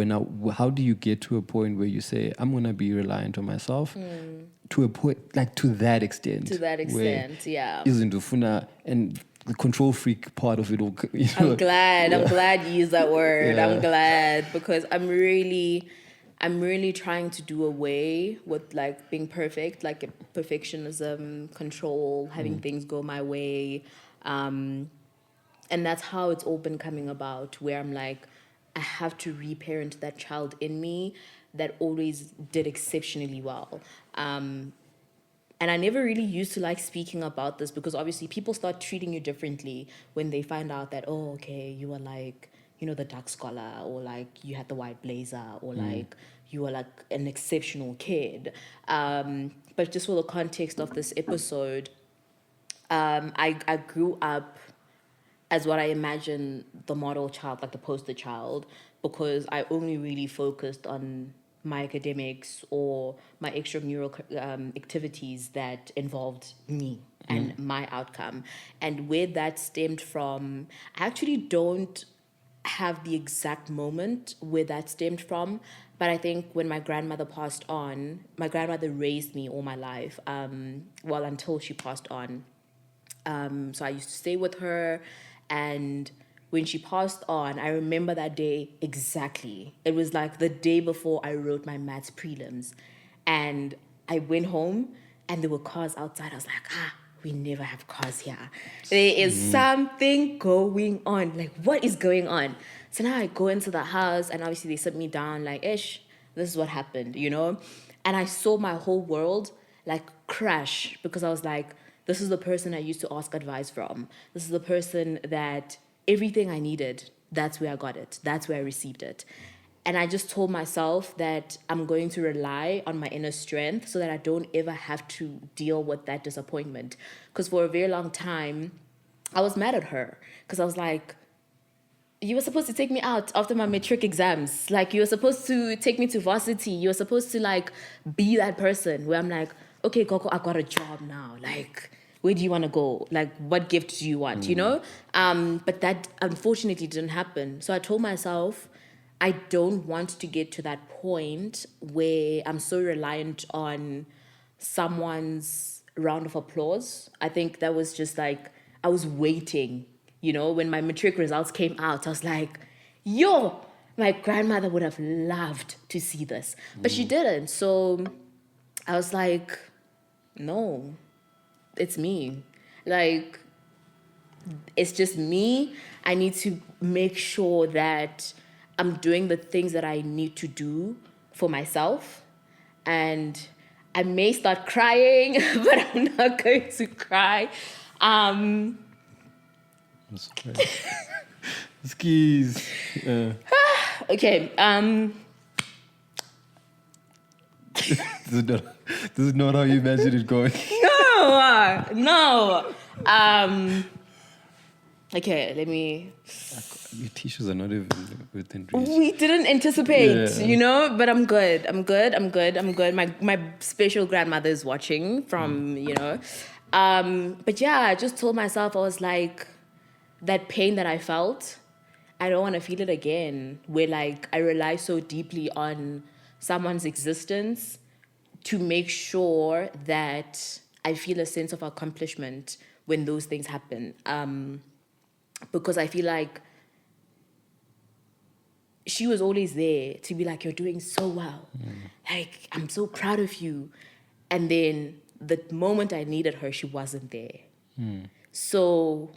how do you get to a point where you say, I'm going to be reliant on myself? To a point, like to that extent. To that extent, yeah. Isn't ufuna and the control freak part of it all. I'm glad you used that word. Yeah. I'm glad, because I'm really trying to do away with like being perfect, like perfectionism, control, having things go my way. And that's how it's all been coming about, where I'm like, I have to reparent that child in me that always did exceptionally well. And I never really used to like speaking about this, because obviously people start treating you differently when they find out that, oh, okay, you were like, the dark scholar, or like you had the white blazer, or like you were like an exceptional kid. But just for the context of this episode, I grew up as what I imagine the model child, like the poster child, because I only really focused on my academics or my extramural activities that involved me and my outcome. And where that stemmed from, I actually don't have the exact moment where that stemmed from, but I think when my grandmother passed on, my grandmother raised me all my life, until she passed on. So I used to stay with her, and when she passed on, I remember that day exactly. It was like the day before I wrote my maths prelims. And I went home and there were cars outside. I was like, we never have cars here. There is something going on. Like, what is going on? So now I go into the house, and obviously they sit me down like, Ish, this is what happened, And I saw my whole world like crash, because I was like, this is the person I used to ask advice from. This is the person that everything I needed, that's where I got it. That's where I received it. And I just told myself that I'm going to rely on my inner strength so that I don't ever have to deal with that disappointment. Because for a very long time, I was mad at her, because I was like, you were supposed to take me out after my matric exams. Like, you were supposed to take me to varsity. You were supposed to like be that person where I'm like, okay, Coco, I got a job now. Like, where do you want to go? Like, what gift do you want, But that unfortunately didn't happen. So I told myself, I don't want to get to that point where I'm so reliant on someone's round of applause. I think that was just like, I was waiting, when my matric results came out. I was like, yo, my grandmother would have loved to see this, but she didn't. So I was like, no, it's me. Like, it's just me. I need to make sure that I'm doing the things that I need to do for myself. And I may start crying, but I'm not going to cry. Skis. Okay. This is not how you imagine it going. No. Okay, let me... Your tissues are not even within reach. We didn't anticipate, but I'm good. My special grandmother is watching from, But yeah, I just told myself, I was like, that pain that I felt, I don't want to feel it again. Where like, I rely so deeply on someone's existence to make sure that I feel a sense of accomplishment when those things happen. Because I feel like she was always there to be like, you're doing so well. Like, I'm so proud of you. And then the moment I needed her, she wasn't there. So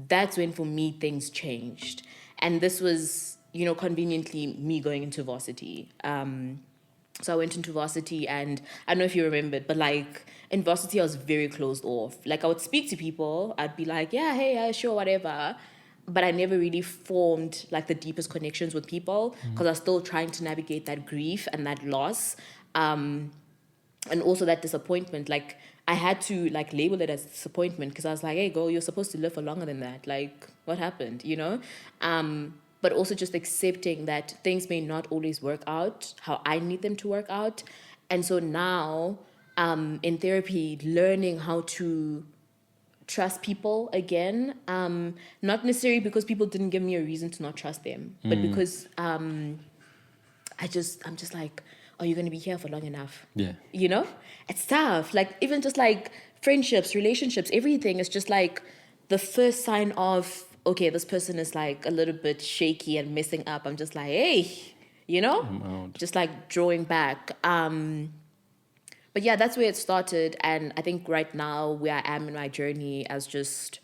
that's when, for me, things changed. And this was, conveniently me going into varsity. So I went into varsity, and I don't know if you remembered, but like in varsity, I was very closed off. Like I would speak to people, I'd be like, yeah, hey, yeah, sure, whatever. But I never really formed like the deepest connections with people because I was still trying to navigate that grief and that loss. And also that disappointment. Like I had to like label it as disappointment because I was like, hey, girl, you're supposed to live for longer than that. Like what happened, you know? But also just accepting that things may not always work out how I need them to work out. And so now in therapy, learning how to trust people again, not necessarily because people didn't give me a reason to not trust them, but because I'm just like, are you going to be here for long enough? Yeah. You know, it's tough. Like even just like friendships, relationships, everything is just like the first sign of, okay, this person is like a little bit shaky and messing up. I'm just like, hey, you know, I'm out. just like drawing back. But yeah, that's where it started. And I think right now where I am in my journey as just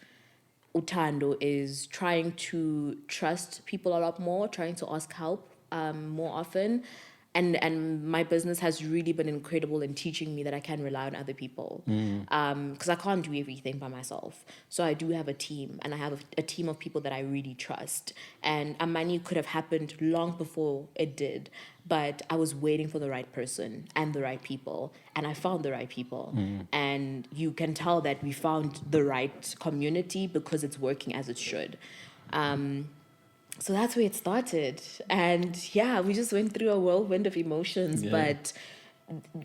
Thando is trying to trust people a lot more, trying to ask help more often. And my business has really been incredible in teaching me that I can rely on other people because I can't do everything by myself. So I do have a team, and I have a team of people that I really trust. And Amani could have happened long before it did, but I was waiting for the right person and the right people, and I found the right people. And you can tell that we found the right community because it's working as it should. So that's where it started. And yeah, we just went through a whirlwind of emotions. Yeah. But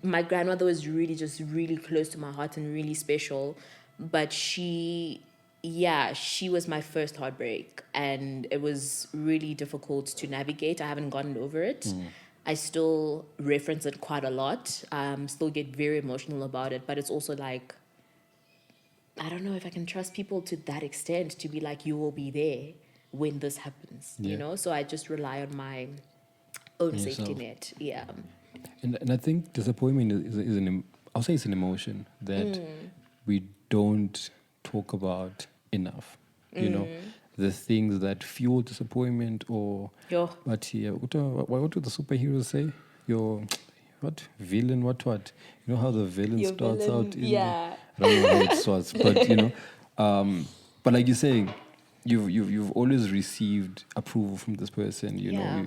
my grandmother was really just really close to my heart and really special. But she was my first heartbreak. And it was really difficult to navigate. I haven't gotten over it. I still reference it quite a lot. Still get very emotional about it. But it's also like, I don't know if I can trust people to that extent to be like, you will be there when this happens, you know? So I just rely on my own safety net. Yeah. And I think disappointment I'll say it's an emotion that we don't talk about enough. You know, the things that fuel disappointment or what do the superheroes say? Your villain, what? You know how the villain starts out in I don't know how it starts, but you know, but like you're saying, You've always received approval from this person, you know.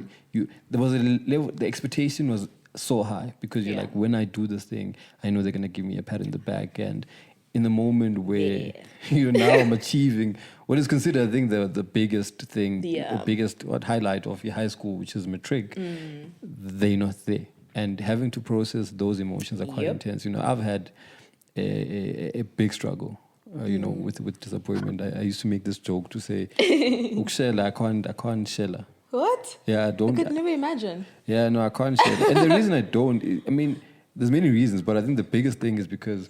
There was a level, the expectation was so high because you're like, when I do this thing, I know they're gonna give me a pat in the back. And in the moment where now I'm achieving what is considered, I think, the biggest thing, the biggest highlight of your high school, which is matric, they're not there, and having to process those emotions are quite intense. You know, I've had a big struggle. You know, with disappointment. I used to make this joke to say, I can't shella. What? Yeah, I don't. I could never imagine. Yeah, no, I can't shella. And the reason I don't, I mean, there's many reasons, but I think the biggest thing is because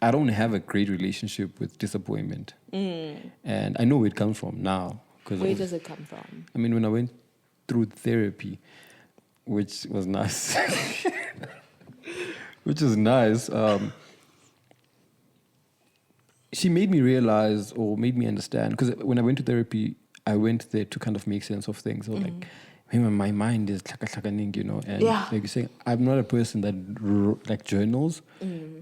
I don't have a great relationship with disappointment. And I know where it comes from now. Where does it come from? I mean, when I went through therapy, which was nice, she made me realize or made me understand, because when I went to therapy, I went there to kind of make sense of things. So like, my mind is tlaka-tlakaning, you know, and like you're saying, I'm not a person that like journals.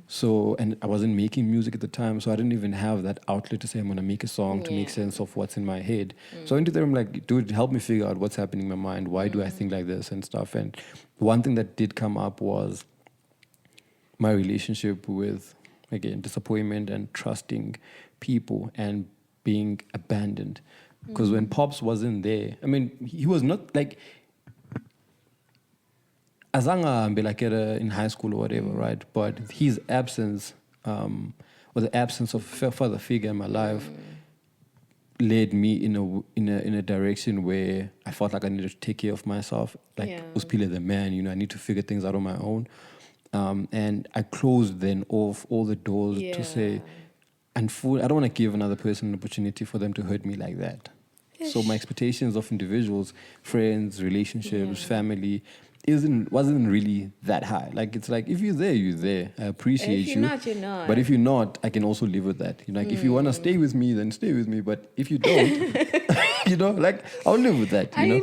So, and I wasn't making music at the time, so I didn't even have that outlet to say I'm going to make a song to make sense of what's in my head. So I went to them like, dude, help me figure out what's happening in my mind. Why do I think like this and stuff? And one thing that did come up was my relationship with, again, disappointment and trusting people and being abandoned. Because when Pops wasn't there, I mean, he was not like Azanga Belakera in high school or whatever, right? But his absence, or the absence of a father figure in my life, led me in a direction where I felt like I needed to take care of myself. Like Uspile the man, you know, I need to figure things out on my own. And I closed then off all the doors to say, I don't want to give another person an opportunity for them to hurt me like that. So my expectations of individuals, friends, relationships, family, wasn't really that high. Like, it's like, if you're there, you're there. I appreciate you. If you're not, you're not. But if you're not, I can also live with that. You know, like, if you want to stay with me, then stay with me. But if you don't, you know, like, I'll live with that. You know?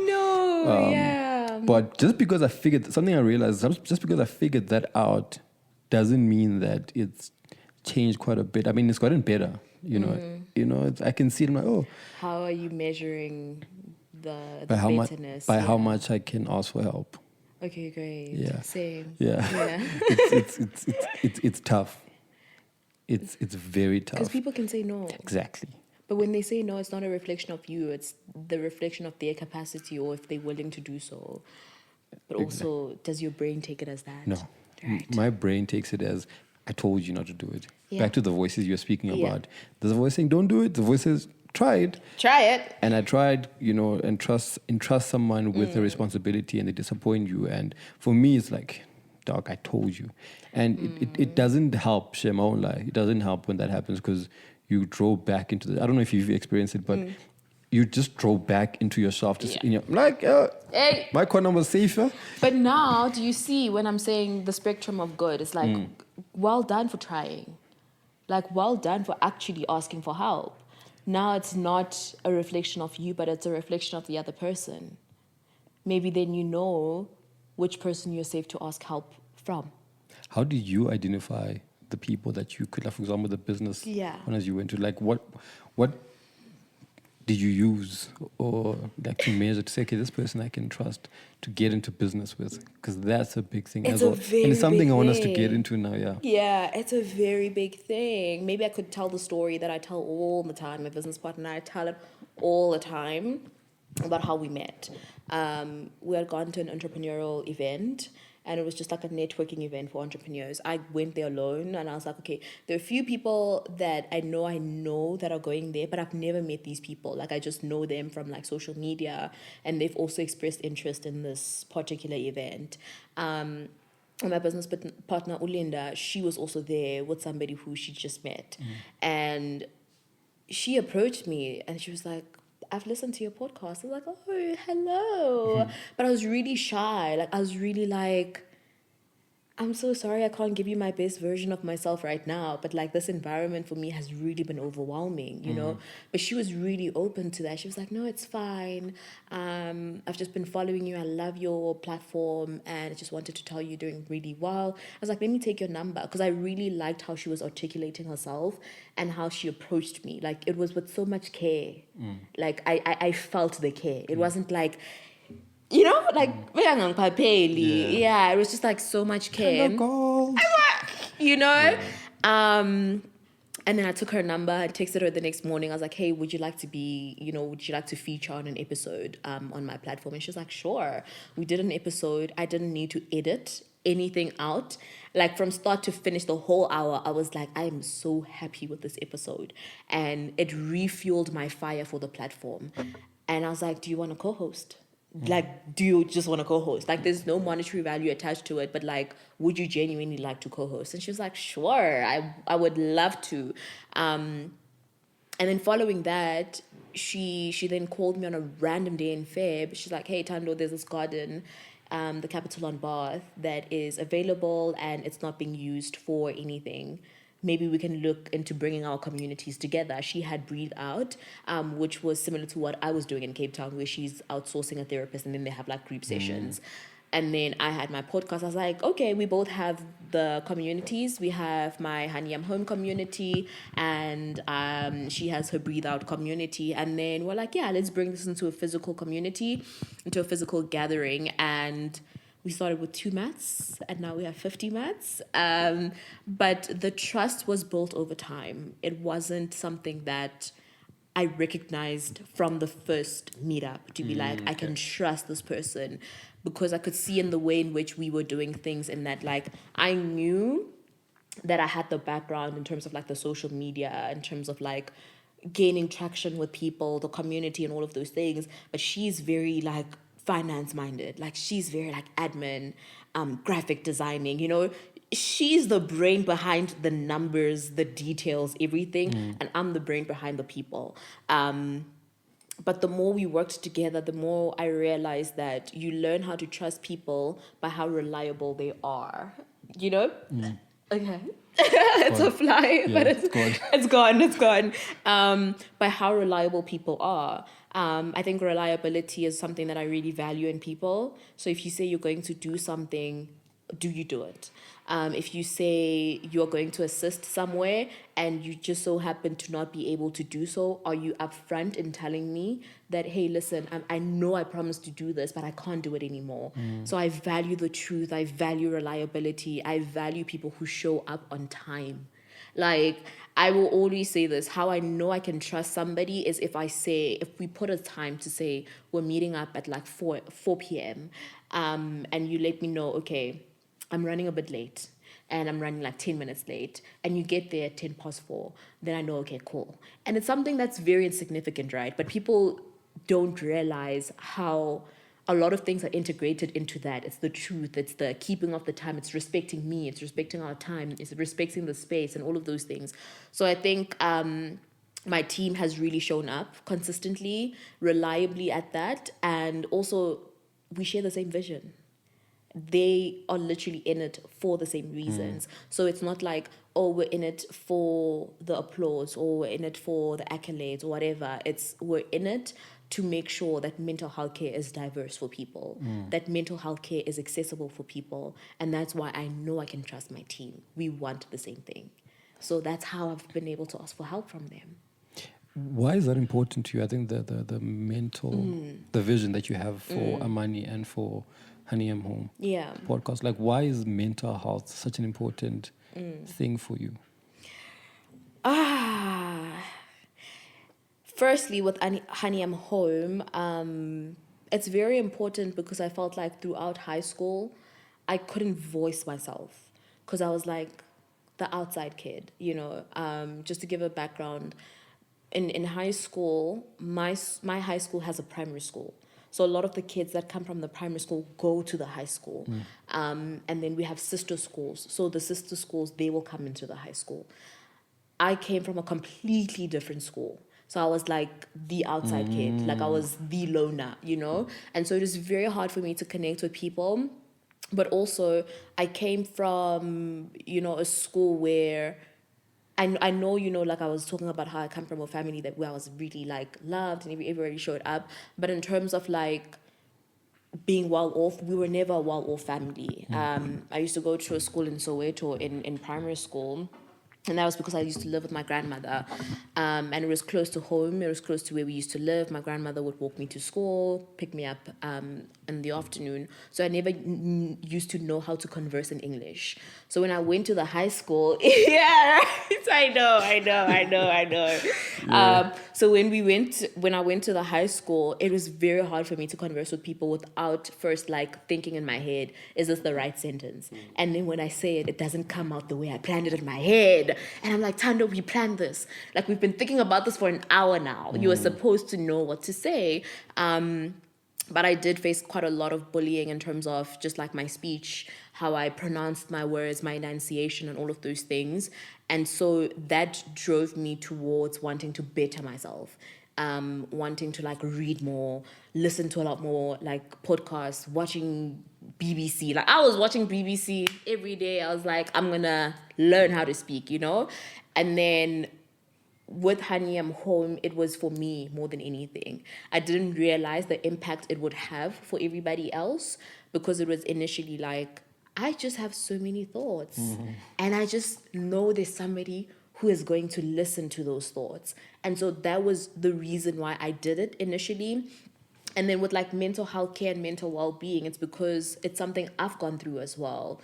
I know, But just because I figured something, I realized just because I figured that out doesn't mean that it's changed quite a bit. I mean, it's gotten better. I can see it. I'm like, oh, how are you measuring the by how much betterness? how much I can ask for help. Okay, great. Yeah. Same. Yeah. It's tough. It's very tough. Because people can say no. Exactly. But when they say no, it's not a reflection of you. It's the reflection of their capacity or if they're willing to do so. But also, does your brain take it as that? No. Right. My brain takes it as, I told you not to do it. Yeah. Back to the voices you're speaking about. There's a voice saying, don't do it. The voice says, try it. Try it. And I tried, and trust someone with a responsibility, and they disappoint you. And for me, it's like, dog, I told you. And it doesn't help, Shem, I won't lie. It doesn't help when that happens because you drove back into I don't know if you've experienced it, but you just drove back into yourself. Hey. My corner was safer. But now, do you see when I'm saying the spectrum of good? It's like, well done for trying. Like, well done for actually asking for help. Now it's not a reflection of you, but it's a reflection of the other person. Maybe then you know which person you're safe to ask help from. How do you identify the people that you could, like, for example, the business owners you went to? Like, what did you use or like to measure to say, okay, this person I can trust to get into business with? Because that's a big thing as well. And it's something I want us to get into now, Yeah, it's a very big thing. Maybe I could tell the story that I tell all the time. My business partner and I tell it all the time about how we met. We had gone to an entrepreneurial event, and it was just like a networking event for entrepreneurs. I went there alone, and I was like, okay, there are a few people that I know that are going there, but I've never met these people. Like, I just know them from like social media, and they've also expressed interest in this particular event. And my business partner, Ulinda, she was also there with somebody who she just met. And she approached me, and she was like, I've listened to your podcast. I was like, oh, hello. But I was really shy. Like, I was really like, I'm so sorry I can't give you my best version of myself right now. But like, this environment for me has really been overwhelming, you know? But she was really open to that. She was like, no, it's fine. I've just been following you. I love your platform. And I just wanted to tell you you're doing really well. I was like, let me take your number. Because I really liked how she was articulating herself and how she approached me. Like, it was with so much care. Like, I felt the care. It wasn't like, you know, like, it was just like so much care. Thando Gold. You know? And then I took her number, I texted her the next morning. I was like, hey, would you like to feature on an episode on my platform? And she was like, sure. We did an episode. I didn't need to edit anything out. Like, from start to finish, the whole hour, I was like, I am so happy with this episode. And it refueled my fire for the platform. And I was like, do you want to co-host? Like, do you just want to co-host? Like, there's no monetary value attached to it, but like, would you genuinely like to co-host? And she was like, sure, I would love to. And then following that, she then called me on a random day in Feb. She's like, hey, Thando, there's this garden, the Capital on Bath, that is available and it's not being used for anything. Maybe we can look into bringing our communities together. She had Breathe Out, which was similar to what I was doing in Cape Town, where she's outsourcing a therapist and then they have like group sessions. And then I had my podcast. I was like, okay, we both have the communities. We have my Honey I'm Home community, and she has her Breathe Out community. And then we're like, yeah, let's bring this into a physical community, into a physical gathering. And we started with 2 mats, and now we have 50 mats. But the trust was built over time. It wasn't something that I recognized from the first meetup to be like, I can trust this person, because I could see in the way in which we were doing things, and that like I knew that I had the background in terms of like the social media, in terms of like gaining traction with people, the community and all of those things. But she's very like finance minded. Like, she's very like admin, graphic designing, you know. She's the brain behind the numbers, the details, everything. And I'm the brain behind the people. But the more we worked together, the more I realized that you learn how to trust people by how reliable they are, you know? Okay. It's a fly, but it's gone. By how reliable people are. I think reliability is something that I really value in people. So if you say you're going to do something, do you do it? If you say you're going to assist somewhere and you just so happen to not be able to do so, are you upfront in telling me that, hey, listen, I know I promised to do this, but I can't do it anymore. So I value the truth. I value reliability. I value people who show up on time. Like, I will always say this, how I know I can trust somebody is if we put a time to say we're meeting up at like 4 p.m. And you let me know, okay, I'm running a bit late and I'm running like 10 minutes late, and you get there at 10 past 4, then I know, okay, cool. And it's something that's very insignificant, right? But people don't realize how a lot of things are integrated into that. It's the truth, it's the keeping of the time, it's respecting me, it's respecting our time, it's respecting the space and all of those things. So I think my team has really shown up consistently, reliably at that, and also we share the same vision. They are literally in it for the same reasons. So it's not like, oh, we're in it for the applause or we're in it for the accolades or whatever. It's we're in it to make sure that mental health care is diverse for people, that mental health care is accessible for people. And that's why I know I can trust my team. We want the same thing. So that's how I've been able to ask for help from them. Why is that important to you? I think the mental, the vision that you have for Amani and for Honey I'm Home podcast, like why is mental health such an important thing for you? Firstly, with Honey I'm Home, it's very important because I felt like throughout high school, I couldn't voice myself because I was like the outside kid, you know. Just to give a background, in high school, my high school has a primary school. So a lot of the kids that come from the primary school go to the high school. And then we have sister schools. So the sister schools, they will come into the high school. I came from a completely different school. So I was like the outside kid. Like I was the loner, you know? And so it was very hard for me to connect with people. But also I came from, you know, a school where I know, you know, like I was talking about how I come from a family where I was really like loved and everybody showed up. But in terms of like being well off, we were never a well off family. I used to go to a school in Soweto in primary school. And that was because I used to live with my grandmother. And it was close to home. It was close to where we used to live. My grandmother would walk me to school, pick me up in the afternoon. So I never used to know how to converse in English. So when I went to the high school, yeah, right? I know. Yeah. So when I went to the high school, it was very hard for me to converse with people without first like thinking in my head, is this the right sentence? And then when I say it, it doesn't come out the way I planned it in my head. And I'm like, Thando, we planned this. Like we've been thinking about this for an hour now. You were supposed to know what to say. But I did face quite a lot of bullying in terms of just like my speech, how I pronounced my words, my enunciation, and all of those things. And so that drove me towards wanting to better myself, wanting to like read more, listen to a lot more like podcasts, watching BBC. Like I was watching BBC every day. I was like, I'm gonna learn how to speak, you know? And then with Honey I'm Home, it was for me more than anything. I didn't realize the impact it would have for everybody else because it was initially like, I just have so many thoughts. And I just know there's somebody who is going to listen to those thoughts. And so that was the reason why I did it initially. And then with like mental health care and mental well-being, it's because it's something I've gone through as well,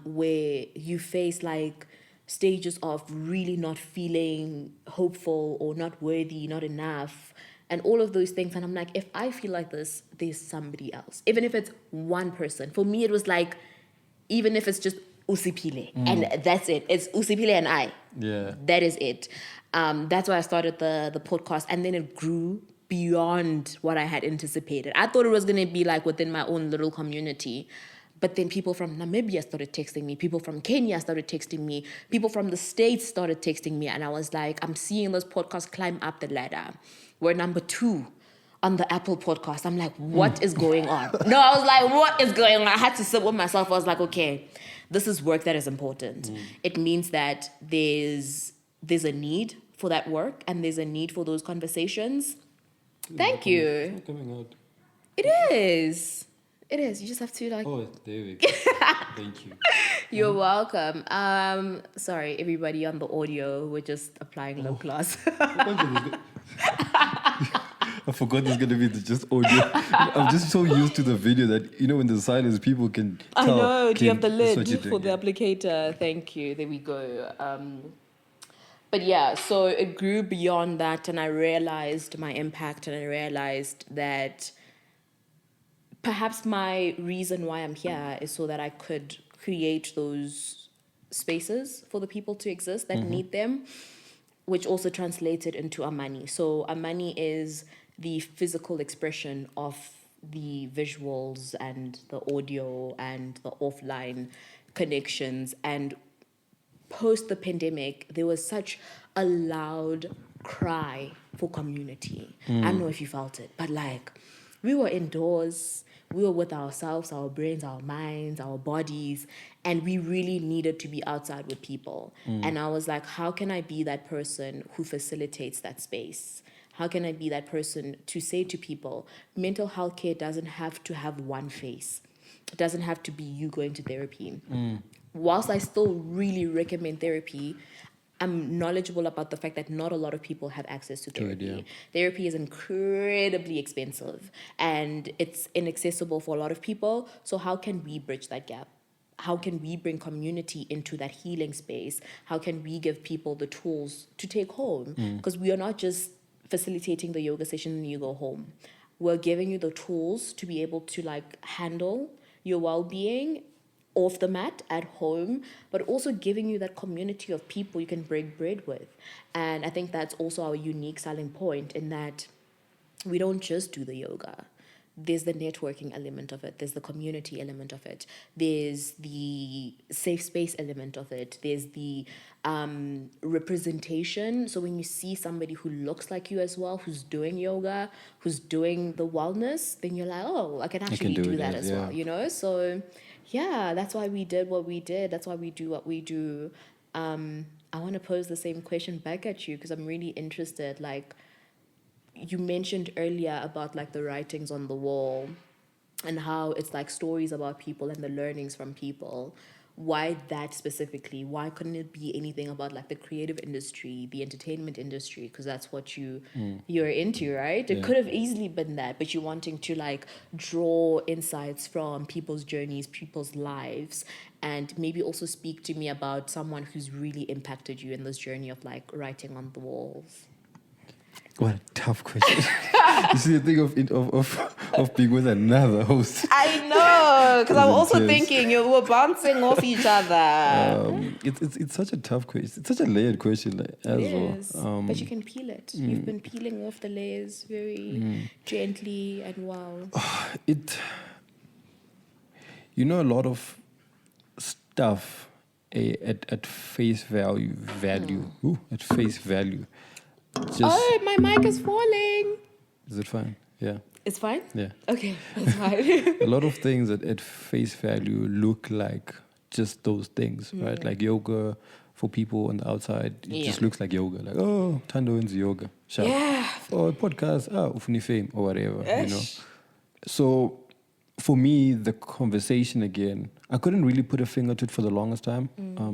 where you face like stages of really not feeling hopeful or not worthy, not enough, and all of those things. And I'm like, if I feel like this, there's somebody else. Even if it's one person. For me, it was like, even if it's just Usipile, and that's it. It's Usipile and I. Yeah. That is it. That's why I started the podcast, and then it grew beyond what I had anticipated. I thought it was going to be like within my own little community. But then people from Namibia started texting me. People from Kenya started texting me. People from the States started texting me. And I was like, I'm seeing this podcast climb up the ladder. We're number 2 on the Apple podcast. I'm like, what is going on? No, I was like, what is going on? I had to sit with myself. I was like, okay, this is work that is important. It means that there's a need for that work and there's a need for those conversations. Thank you. It's not coming out. It is. It is. You just have to like. Oh, there we go. Thank you. You're welcome. Sorry, everybody on the audio. We're just applying lip gloss. I forgot there's going to be just audio. I'm just so used to the video that, when there's silence, people can tell. I know. Do you have the this is what lid you're for doing, the applicator? Thank you. There we go. But yeah, so it grew beyond that, and I realized my impact, and I realized that perhaps my reason why I'm here is so that I could create those spaces for the people to exist that need them, which also translated into Amani. So Amani is the physical expression of the visuals and the audio and the offline connections. And post the pandemic, there was such a loud cry for community. I don't know if you felt it, but like we were indoors, we were with ourselves, our brains, our minds, our bodies, and we really needed to be outside with people. And I was like, how can I be that person who facilitates that space? How can I be that person to say to people, mental health care doesn't have to have one face. It doesn't have to be you going to therapy. Whilst I still really recommend therapy, I'm knowledgeable about the fact that not a lot of people have access to therapy. Good, yeah. Therapy is incredibly expensive and it's inaccessible for a lot of people. So how can we bridge that gap? How can we bring community into that healing space? How can we give people the tools to take home? Because we are not just facilitating the yoga session and you go home. We're giving you the tools to be able to like handle your well-being off the mat at home, but also giving you that community of people you can break bread with. And I think that's also our unique selling point in that we don't just do the yoga. There's the networking element of it. There's the community element of it. There's the safe space element of it. There's the representation. So when you see somebody who looks like you as well, who's doing yoga, who's doing the wellness, then you're like, oh, I can actually do that as well, So yeah, that's why we did what we did. That's why we do what we do. I want to pose the same question back at you because I'm really interested. Like, you mentioned earlier about like the writings on the wall and how it's like stories about people and the learnings from people. Why that specifically? Why couldn't it be anything about like the creative industry, the entertainment industry? Because that's what you're into, right? It could have easily been that, but you're wanting to like draw insights from people's journeys, people's lives, and maybe also speak to me about someone who's really impacted you in this journey of like writing on the walls. What a tough question. You see the thing of being with another host. I know, because I'm also thinking we're bouncing off each other. It's such a tough question. It's such a layered question as well. But you can peel it. You've been peeling off the layers very gently and well. A lot of stuff at face value. At face value. My mic is falling. Is it fine? Yeah. It's fine? Yeah. Okay, that's fine. A lot of things at face value look like just those things, right? Like yoga for people on the outside, it just looks like yoga. Like, oh, Thando into yoga. Sharp. Yeah. Or podcast, ufuni fame or whatever, So for me, the conversation again, I couldn't really put a finger to it for the longest time.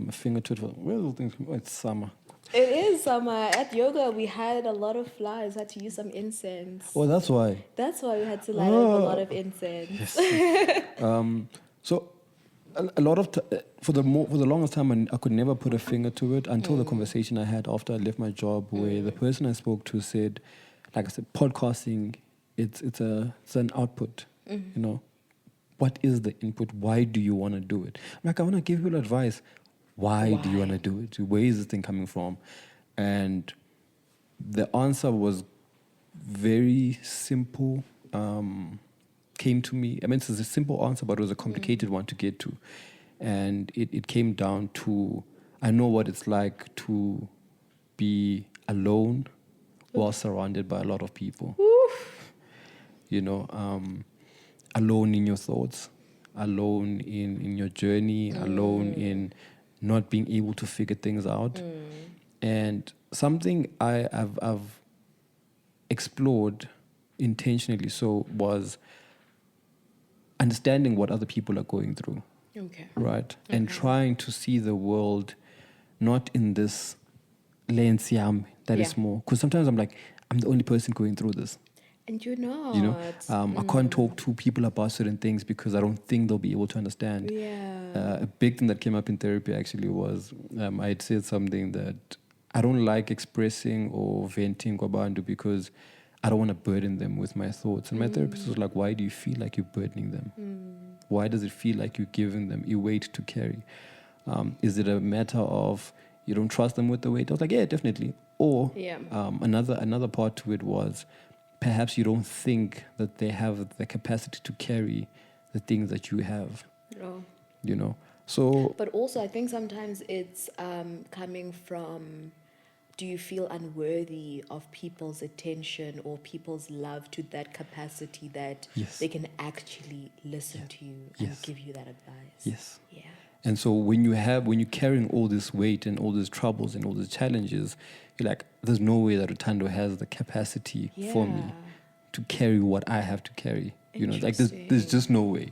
A finger to it for, it's summer. It is summer. At yoga, we had a lot of flies. Had to use some incense. Oh, that's why. That's why we had to light up a lot of incense. Yes. So a lot of for the longest time, I could never put a finger to it until the conversation I had after I left my job, where the person I spoke to said, like I said, podcasting, it's an output. What is the input? Why do you want to do it? Like, I want to give people advice. Why do you want to do it? Where is this thing coming from? And the answer was very simple, came to me. I mean, it's a simple answer, but it was a complicated one to get to. And it came down to, I know what it's like to be alone while surrounded by a lot of people. Alone in your thoughts, alone in your journey, alone in not being able to figure things out. And something I've explored intentionally so, was understanding what other people are going through. Okay. Right? Okay. And trying to see the world not in this lens that is more. Because sometimes I'm like, I'm the only person going through this. And you're not. You know, I can't talk to people about certain things because I don't think they'll be able to understand. Yeah. A big thing that came up in therapy actually was I had said something that I don't like expressing or venting kwabantu because I don't want to burden them with my thoughts. And my therapist was like, why do you feel like you're burdening them? Why does it feel like you're giving them a weight to carry? Is it a matter of you don't trust them with the weight? I was like, yeah, definitely. Or another part to it was perhaps you don't think that they have the capacity to carry the things that you have. Oh. You know? So. But also, I think sometimes it's coming from, do you feel unworthy of people's attention or people's love to that capacity that they can actually listen to you and give you that advice? Yes. Yeah. And so when you're carrying all this weight and all these troubles and all these challenges, you're like, there's no way that Thando has the capacity for me to carry what I have to carry. You know, like there's just no way.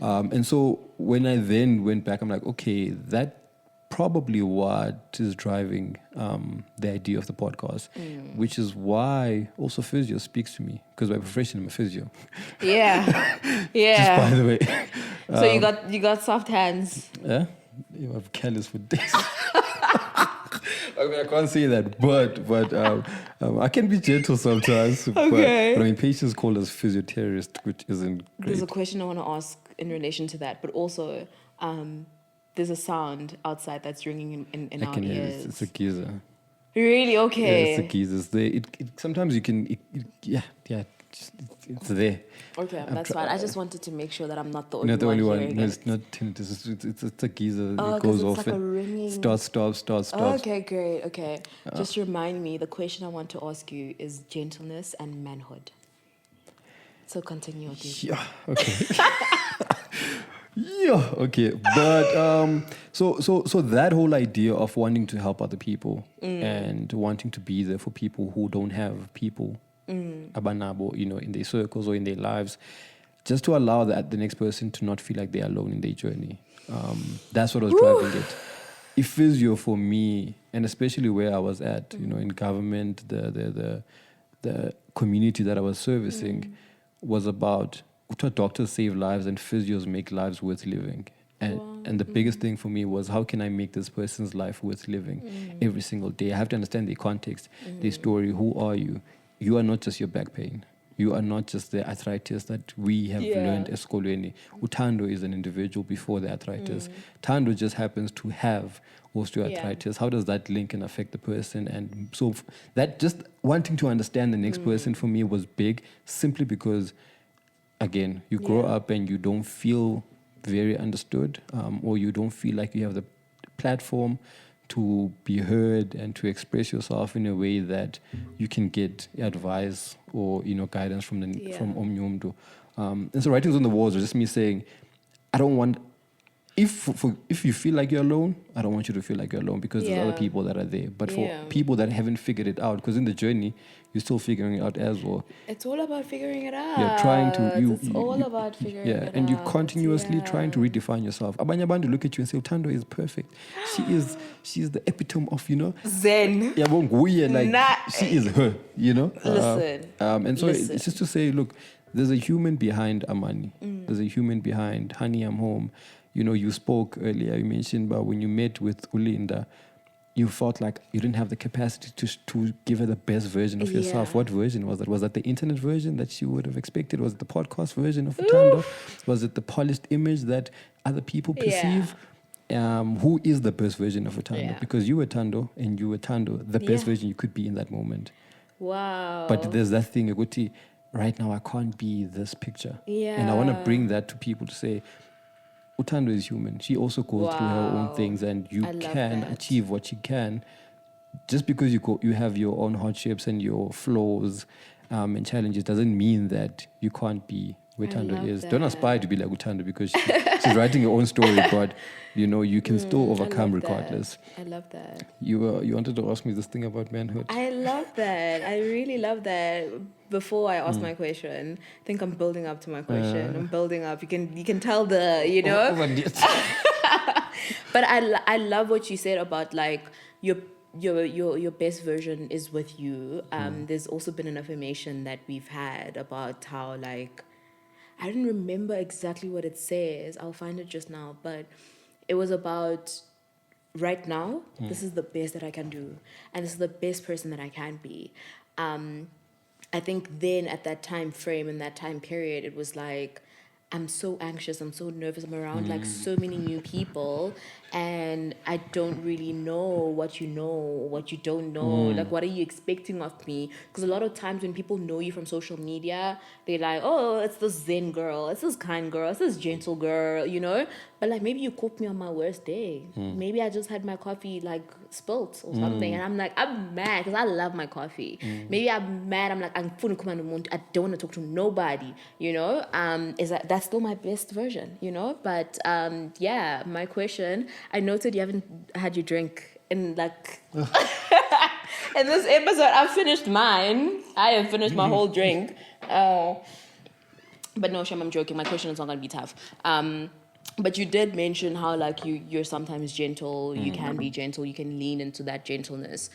And so when I then went back, I'm like, okay, that probably what is driving the idea of the podcast, which is why also physio speaks to me, because by profession I'm a physio. Yeah. Just by the way. So you got soft hands. Yeah, you have callous for days. I mean, I can't say that, but I can be gentle sometimes. Okay. But I mean, patients call us physiotherapist, which isn't great. There's a question I want to ask in relation to that, but also there's a sound outside that's ringing in our ears. It's a geyser. Really? Okay. Yeah, it's a geyser. Sometimes you can. It's there. Okay, that's fine. I just wanted to make sure that I'm not the only one. No, it's not tinnitus. It's a geyser. Oh, it goes it's off. like a ringing. Stops. Okay, great. Okay. Just remind me, the question I want to ask you is gentleness and manhood. So continue. Yeah, okay. Yeah, okay. But so that whole idea of wanting to help other people and wanting to be there for people who don't have people abanabo, you know, in their circles or in their lives, just to allow that the next person to not feel like they're alone in their journey. That's what was driving it. If physio for me, and especially where I was at, you know, in government, the community that I was servicing was about doctors save lives and physios make lives worth living. And the biggest thing for me was, how can I make this person's life worth living every single day? I have to understand their context, their story. Who are you? You are not just your back pain. You are not just the arthritis that we have learned as Kolweni. Thando is an individual before the arthritis. Thando just happens to have osteoarthritis. How does that link and affect the person? And so that just wanting to understand the next person for me was big, simply because, again, you grow up and you don't feel very understood, or you don't feel like you have the platform to be heard and to express yourself in a way that you can get advice or, you know, guidance from Omnyumdu. And so writings on the walls are just me saying, I don't want, if you feel like you're alone, I don't want you to feel like you're alone, because there's other people that are there. But for people that haven't figured it out, because in the journey, you're still figuring it out as well. It's all about figuring it out. Yeah, trying to... It's all about figuring it out. And you continuously trying to redefine yourself. Abanya Bandu look at you and say, Thando is perfect. She is the epitome of, you know... Zen. Yeah, like, she is her, you know? Listen. And so it's just to say, look, there's a human behind Amani. There's a human behind Honey, I'm Home. You know, you spoke earlier, you mentioned about when you met with Ulinda, you felt like you didn't have the capacity to give her the best version of yourself. What version was that? Was that the internet version that she would have expected? Was it the podcast version of Thando? Was it the polished image that other people perceive? Who is the best version of Thando? Because you were Thando and you were Thando, the best version you could be in that moment. Wow. But there's that thing, Aguti, right now I can't be this picture. And I want to bring that to people to say, Thando is human. She also goes through her own things, and you can achieve what she can. Just because you have your own hardships and your flaws and challenges doesn't mean that you can't be where Thando is. Don't aspire to be like Thando, because she's writing her own story, but You can still I overcome love that. regardless. I love that. You wanted to ask me this thing about manhood. I love that. I really love that. Before I ask my question, I think I'm building up to my question. I'm building up. You can tell But I love what you said about like your best version is with you. There's also been an affirmation that we've had about how like I don't remember exactly what it says. I'll find it just now, but it was about right now, this is the best that I can do, and this is the best person that I can be. I think then at that time frame, in that time period, it was like, I'm so anxious, I'm so nervous, I'm around like so many new people, and I don't really know what you know, what you don't know. Like, what are you expecting of me? Because a lot of times when people know you from social media, they're like, oh, it's this zen girl, it's this kind girl, it's this gentle girl. But like, maybe you caught me on my worst day. Maybe I just had my coffee like spilt or something, and I'm like, I'm mad because I love my coffee. Maybe I'm mad. I'm like, I don't want to talk to nobody. That's still my best version. But yeah, my question. I noted you haven't had your drink in like. In this episode, I've finished mine. I have finished my whole drink. But no, Shem, I'm joking. My question is not going to be tough. But you did mention how like you're sometimes gentle. You can be gentle. You can lean into that gentleness.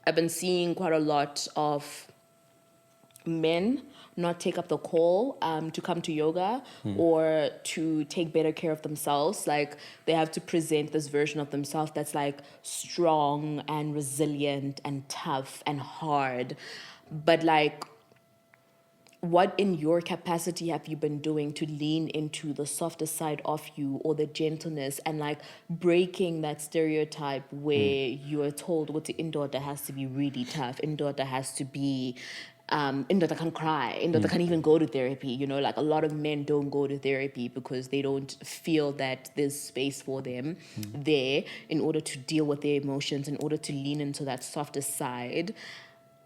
I've been seeing quite a lot of men not take up the call to come to yoga or to take better care of themselves. Like they have to present this version of themselves that's like strong and resilient and tough and hard. But like, what in your capacity have you been doing to lean into the softer side of you or the gentleness and like breaking that stereotype where you are told what the indoor has to be really tough, indoor has to be indoor can cry, indoor can't even go to therapy. Like a lot of men don't go to therapy because they don't feel that there's space for them there in order to deal with their emotions, in order to lean into that softer side.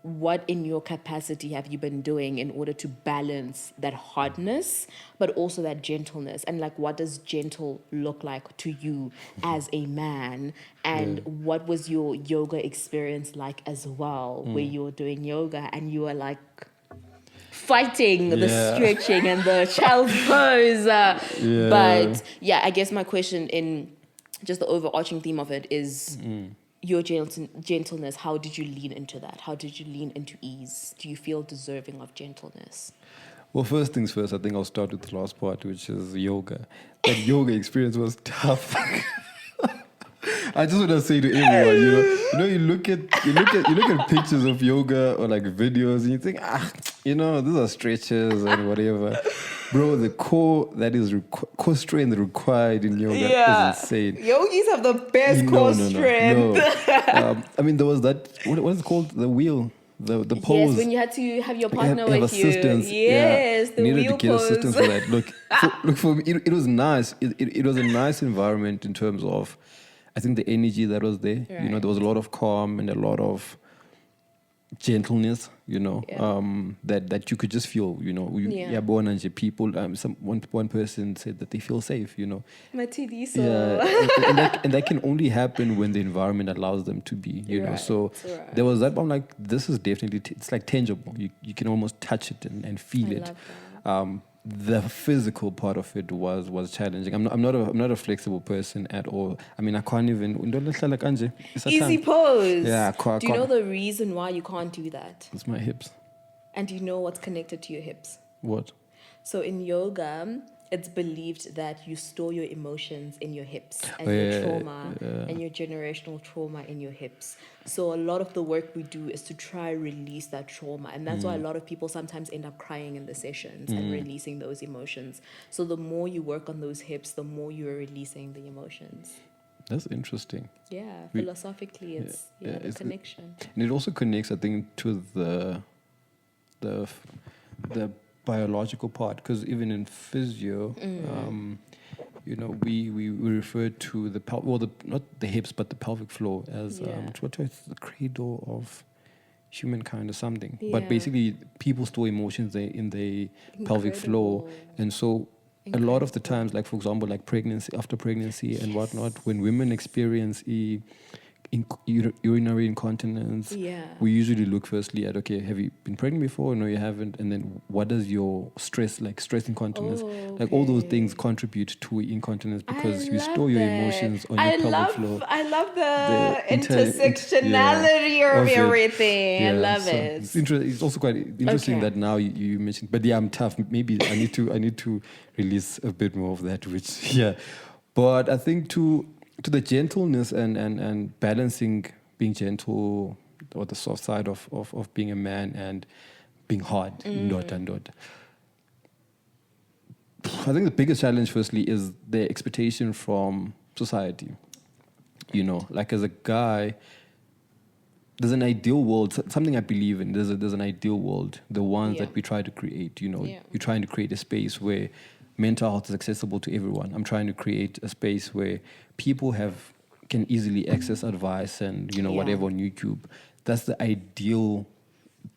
What in your capacity have you been doing in order to balance that hardness, but also that gentleness? And like, what does gentle look like to you as a man? And what was your yoga experience like as well, where you were doing yoga and you were like fighting the stretching and the child's pose? But yeah, I guess my question in just the overarching theme of it is... your gentleness, how did you lean into that? How did you lean into ease? Do you feel deserving of gentleness? Well, first things first, I think I'll start with the last part, which is yoga. That yoga experience was tough. I just want to say to everyone, you look at pictures of yoga or like videos, and you think, these are stretches and whatever. Bro, the core strength required in yoga is insane. Yogis have the best core strength. No. There was that, what is it called? The wheel. The pose. Yes, when you had to have your partner with assistance. you. Yes, the needed wheel to get pose. assistance for that. Look for me, it was nice. It was a nice environment in terms of, I think, the energy that was there. Right. There was a lot of calm and a lot of gentleness, that you could just feel, born and people. One person said that they feel safe, Matidiso. Yeah, and that can only happen when the environment allows them to be, Right. So there was that. I'm like, this is definitely it's like tangible. You can almost touch it and feel it. The physical part of it was challenging. I'm not a flexible person at all. I can't even. Easy pose. Yeah. Do you know the reason why you can't do that? It's my hips. And do you know what's connected to your hips? What? So in yoga, it's believed that you store your emotions in your hips and your trauma and your generational trauma in your hips. So a lot of the work we do is to try release that trauma. And that's why a lot of people sometimes end up crying in the sessions and releasing those emotions. So the more you work on those hips, the more you're releasing the emotions. That's interesting. Yeah, philosophically, it's the connection. And it also connects, I think, to the biological part, because even in physio, we refer to not the hips but the pelvic floor as what is the cradle of humankind or something. But basically, people store emotions in the pelvic floor, and so a lot of the times, like for example, like pregnancy, after pregnancy and whatnot, when women experience urinary incontinence, we usually look firstly at, okay, have you been pregnant before? No, you haven't. And then what does your stress incontinence, like all those things contribute to incontinence, because you store your emotions on your pelvic floor. I love the intersectionality of everything. I love it. It's also quite interesting that now you mentioned, but I'm tough. Maybe I need to release a bit more of that, which, but I think to the gentleness and balancing being gentle, or the soft side of being a man and being hard, I think the biggest challenge, firstly, is the expectation from society. Like as a guy, there's an ideal world, something I believe in. There's an ideal world, the ones that we try to create. You're trying to create a space where mental health is accessible to everyone. I'm trying to create a space where people can easily access advice and whatever on YouTube. That's the ideal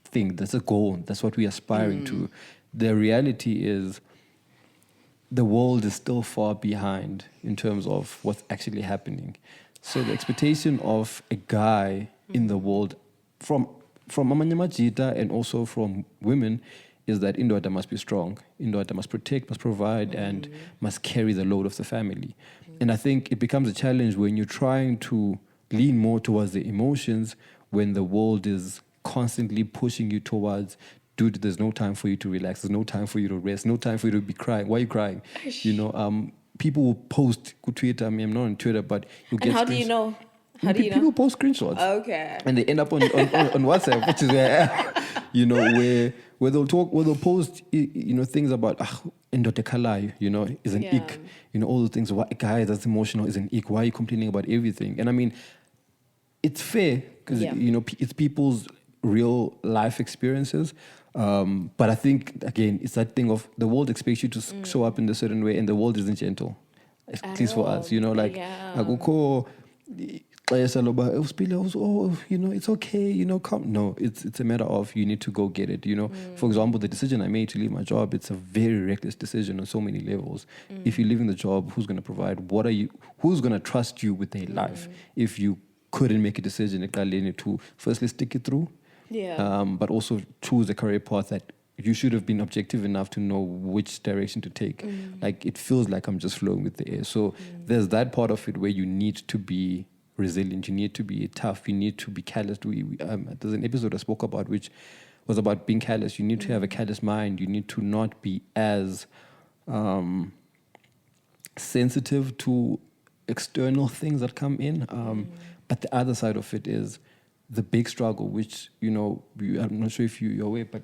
thing. That's a goal. That's what we're aspiring to. The reality is, the world is still far behind in terms of what's actually happening. So the expectation of a guy in the world, from Amanyamajita and also from women, is that indoda must be strong, indoda must protect, must provide, and must carry the load of the family. And I think it becomes a challenge when you're trying to lean more towards the emotions, when the world is constantly pushing you towards, dude, there's no time for you to relax, there's no time for you to rest, no time for you to be crying. Why are you crying? People will post to Twitter. I mean, I'm not on Twitter, but you'll get. And how do you know? How do you know? People post screenshots. Okay. And they end up on WhatsApp, which is where they'll post things about indotekalai, is an ick, all those things. Why, guys, that's emotional, is an ick. Why are you complaining about everything? And I mean, it's fair because it's people's real life experiences. But I think, again, it's that thing of the world expects you to show up in a certain way, and the world isn't gentle, at least for us. It's okay, come. No, it's a matter of, you need to go get it. For example, the decision I made to leave my job, it's a very reckless decision on so many levels. If you're leaving the job, who's going to provide? Who's going to trust you with their life if you couldn't make a decision to firstly stick it through, but also choose a career path that you should have been objective enough to know which direction to take. Like, it feels like I'm just flowing with the air. So there's that part of it where you need to be resilient, you need to be tough, you need to be callous. There's an episode I spoke about which was about being callous. You need to have a callous mind. You need to not be as sensitive to external things that come in. But the other side of it is the big struggle, which, I'm not sure if you're aware, but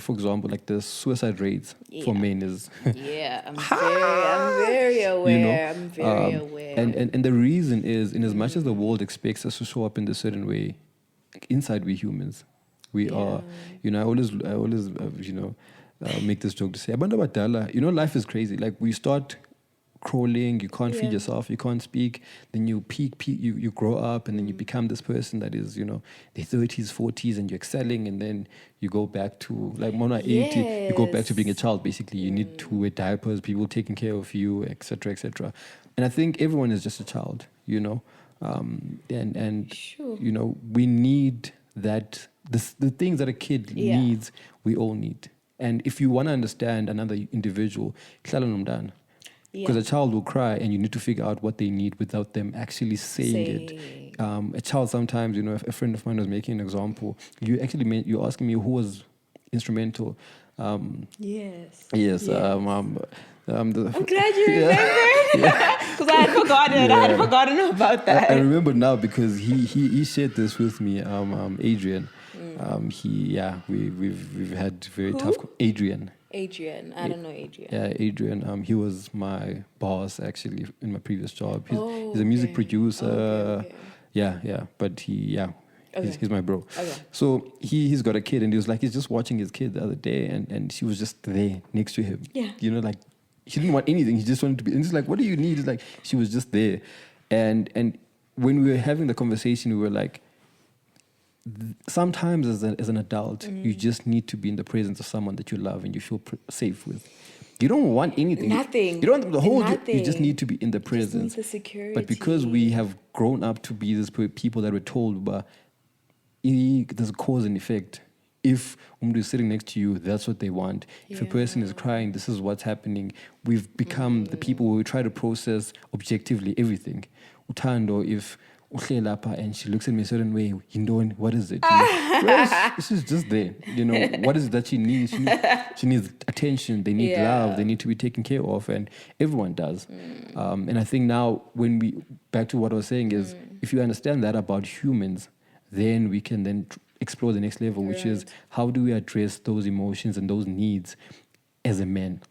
for example, like the suicide rates for men is... I'm very aware. I'm very aware. And the reason is, in as much as the world expects us to show up in a certain way, inside we humans, we are, I always make this joke to say, Abantu Badala, life is crazy. Like, we start crawling, you can't feed yourself, you can't speak, then you you grow up, and then you become this person that is, their 30s, 40s, and you're excelling, and then you go back to, like, Mona 80, you go back to being a child, basically. You need to wear diapers, people taking care of you, etc., etc. And I think everyone is just a child, and sure. We need that, the things that a kid needs, we all need. And if you want to understand another individual, because a child will cry, and you need to figure out what they need without them actually saying it. A child sometimes, a friend of mine was making an example. You're asking me who was instrumental. Yes. I'm glad you remembered, because I had forgotten. I had forgotten about that. I remember now because he shared this with me. Adrian. We've had very tough. Adrian, I don't know Adrian. Yeah, Adrian. He was my boss actually in my previous job. He's a music producer. Okay. Yeah. But he's my bro. Okay. So he's got a kid, and he was like, he's just watching his kid the other day, and she was just there next to him. Yeah. Like, he didn't want anything. He just wanted to be. And he's like, what do you need? It's like, she was just there. And when we were having the conversation, we were like, sometimes as an adult, you just need to be in the presence of someone that you love and you feel safe with. You don't want anything. Nothing. You don't want the whole. Nothing. You just need to be in the presence. Just need the security. But because we have grown up to be these people that were told, but there's a cause and effect. If somebody is sitting next to you, that's what they want. If a person is crying, this is what's happening. We've become the people where we try to process objectively everything. Uthando, if Uhlelapa and she looks at me a certain way, what is it? She's just there. What is it that she needs? She needs attention. They need love. They need to be taken care of, and everyone does. And I think now, back to what I was saying is, if you understand that about humans, then we can then explore the next level, which is how do we address those emotions and those needs as a man.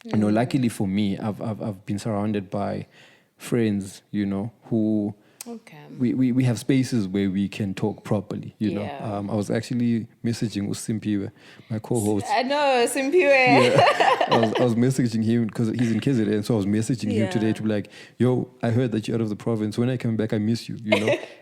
Luckily for me, I've been surrounded by friends, who we have spaces where we can talk properly. I was actually messaging Usimpiwe, my co-host. I know Simpiwe. I was messaging him because he's in KZN, so I was messaging him today to be like, yo, I heard that you're out of the province. When I come back, I miss you.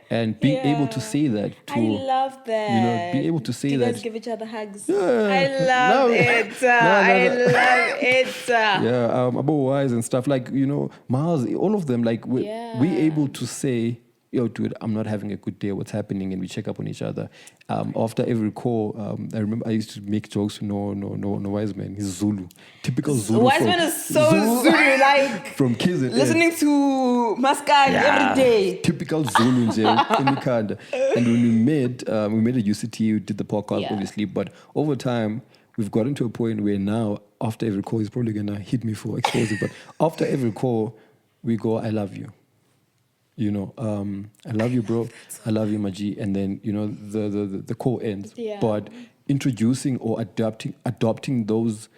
And being able to say that I love that. Being able to say Do that. you guys give each other hugs? Yeah. I love it. I love it. Yeah, about wise and stuff like Miles, all of them, like we able to say, yo, dude, I'm not having a good day. What's happening? And we check up on each other. After every call, I remember I used to make jokes. No, wise man. He's Zulu, typical Zulu. Wise man is so Zulu, like from KZN. listening to Maskadi every day. Typical Zulu in Uganda. And when we made at UCT, we did the podcast, obviously. But over time, we've gotten to a point where now, after every call, he's probably gonna hit me for exposure. But after every call, we go, I love you. I love you, bro. I love you, Maji. And then, the call ends. Yeah. But introducing or adopting those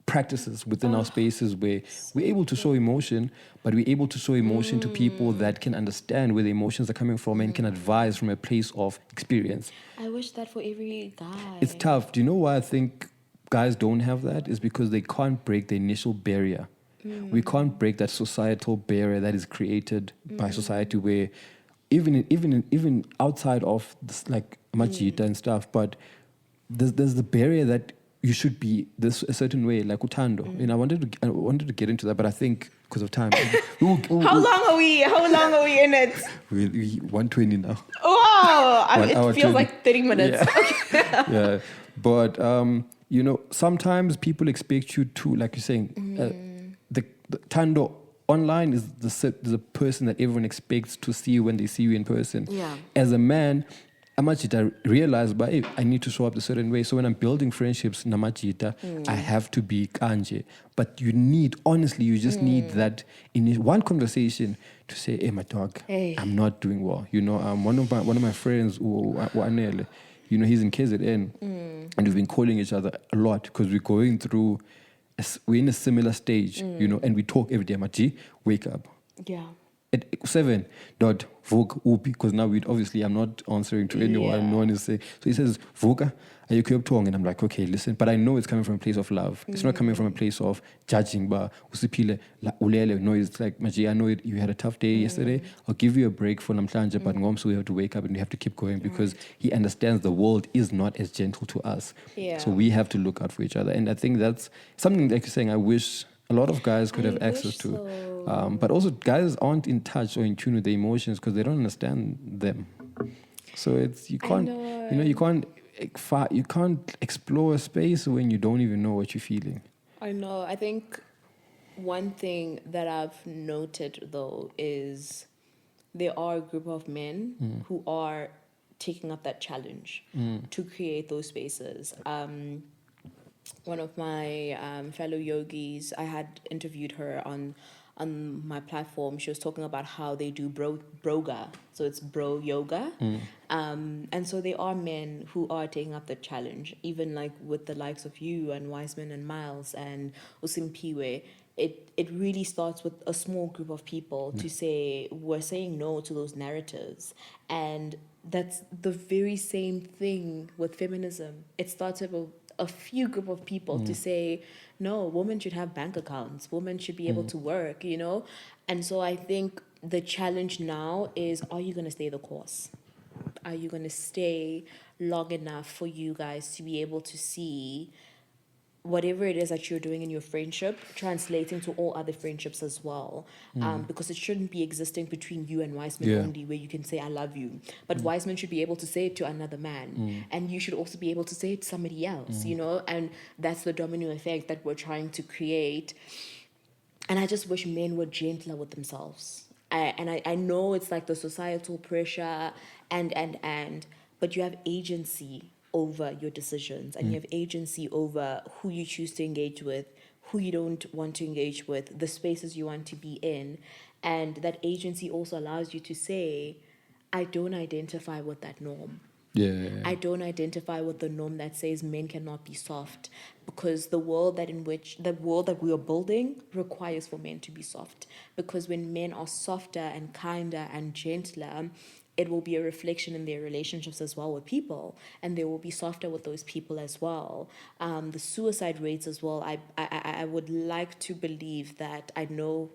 practices within our spaces where we're able to show emotion, but we're able to show emotion to people that can understand where the emotions are coming from and can advise from a place of experience. I wish that for every guy. It's tough. Do you know why I think guys don't have that? It's because they can't break the initial barrier. We can't break that societal barrier that is created by society, where even outside of this, like machita and stuff, but there's the barrier that you should be a certain way, like Uthando. And I wanted to get into that, but I think because of time. How long are we in it? We 120 now. Oh, it feels like 30 minutes. Yeah. Yeah. But sometimes people expect you to, like you're saying. The Thando online is the person that everyone expects to see when they see you in person. Yeah. As a man, Amachita realized, but hey, I need to show up a certain way. So when I'm building friendships, Namachita, I have to be kanje. But you just need that in one conversation to say, hey, my dog, I'm not doing well. One of my friends, Anele, he's in KZN, and we've been calling each other a lot because we're in a similar stage, and we talk every day. Maji, wake up. Yeah. At 7, vuk upi, because now I'm not answering to anyone. Yeah. No one is saying. So he says, vuka, are you keep talking? And I'm like, okay, listen. But I know it's coming from a place of love. It's not coming from a place of judging. But usipile ulele. No, it's like, Maji, I know you had a tough day yesterday. I'll give you a break for namhlanje, but ngomso we have to wake up and we have to keep going because he understands the world is not as gentle to us. Yeah. So we have to look out for each other. And I think that's something like you're saying, I wish a lot of guys could have access to. So. But also guys aren't in touch or in tune with their emotions because they don't understand them. So you can't explore a space when you don't even know what you're feeling. I know. I think one thing that I've noted though is there are a group of men who are taking up that challenge to create those spaces. One of my fellow yogis, I had interviewed her on my platform. She was talking about how they do broga, so it's bro yoga. And so there are men who are taking up the challenge, even like with the likes of you and Wiseman and Miles and Usimpiwe. It really starts with a small group of people to say, we're saying no to those narratives. And that's the very same thing with feminism. It starts with a few group of people to say, no, women should have bank accounts. Women should be able to work, And so I think the challenge now is, are you going to stay the course? Are you going to stay long enough for you guys to be able to see whatever it is that you're doing in your friendship, translating to all other friendships as well. Because it shouldn't be existing between you and Wiseman only, where you can say, I love you. But Wiseman should be able to say it to another man. And you should also be able to say it to somebody else, you know? And that's the domino effect that we're trying to create. And I just wish men were gentler with themselves. I know it's like the societal pressure but you have agency over your decisions, and you have agency over who you choose to engage with, who you don't want to engage with, the spaces you want to be in. And that agency also allows you to say, I don't identify with that norm. I don't identify with the norm that says men cannot be soft, because the world that we are building requires for men to be soft. Because when men are softer and kinder and gentler, it will be a reflection in their relationships as well with people, and they will be softer with those people as well. The suicide rates as well, I would like to believe that I know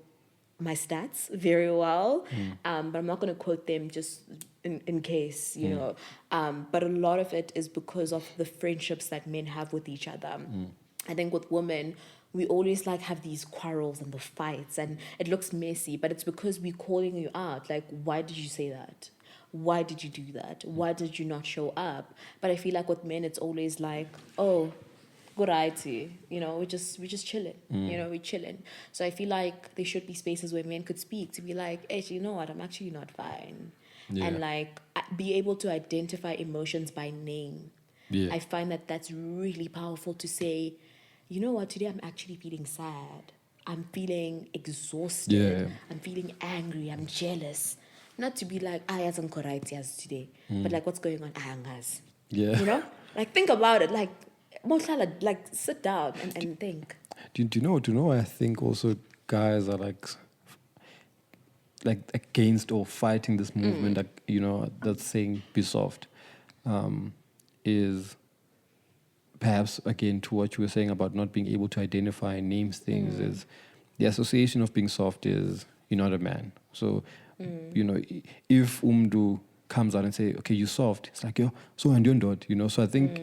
my stats very well, but I'm not going to quote them just in case, you know. But a lot of it is because of the friendships that men have with each other. I think with women, we always like have these quarrels and the fights, and it looks messy, but it's because we're calling you out. Like, why did you say that? Why did you do that? Why did you not show up? But I feel like with men, it's always like, oh, good idea. You know, we're just chilling. You know, we're chilling. So I feel like there should be spaces where men could speak to be like, hey, you know what? I'm actually not fine. And like be able to identify emotions by name. I find that that's really powerful to say, you know what? Today I'm actually feeling sad. I'm feeling exhausted. I'm feeling angry. I'm jealous. Not to be like, I hasn't correct as today, but like, what's going on? Angas. You know, like think about it. Like, sit down and think. Do you know? I think also guys are like against or fighting this movement. Like, you know, that's saying be soft, is perhaps again to what you were saying about not being able to identify and name things. Is the association of being soft is you're not a man. So. You know, if Umdu comes out and say, okay, you're soft, it's like, yo, so and you're not, you know. So I think,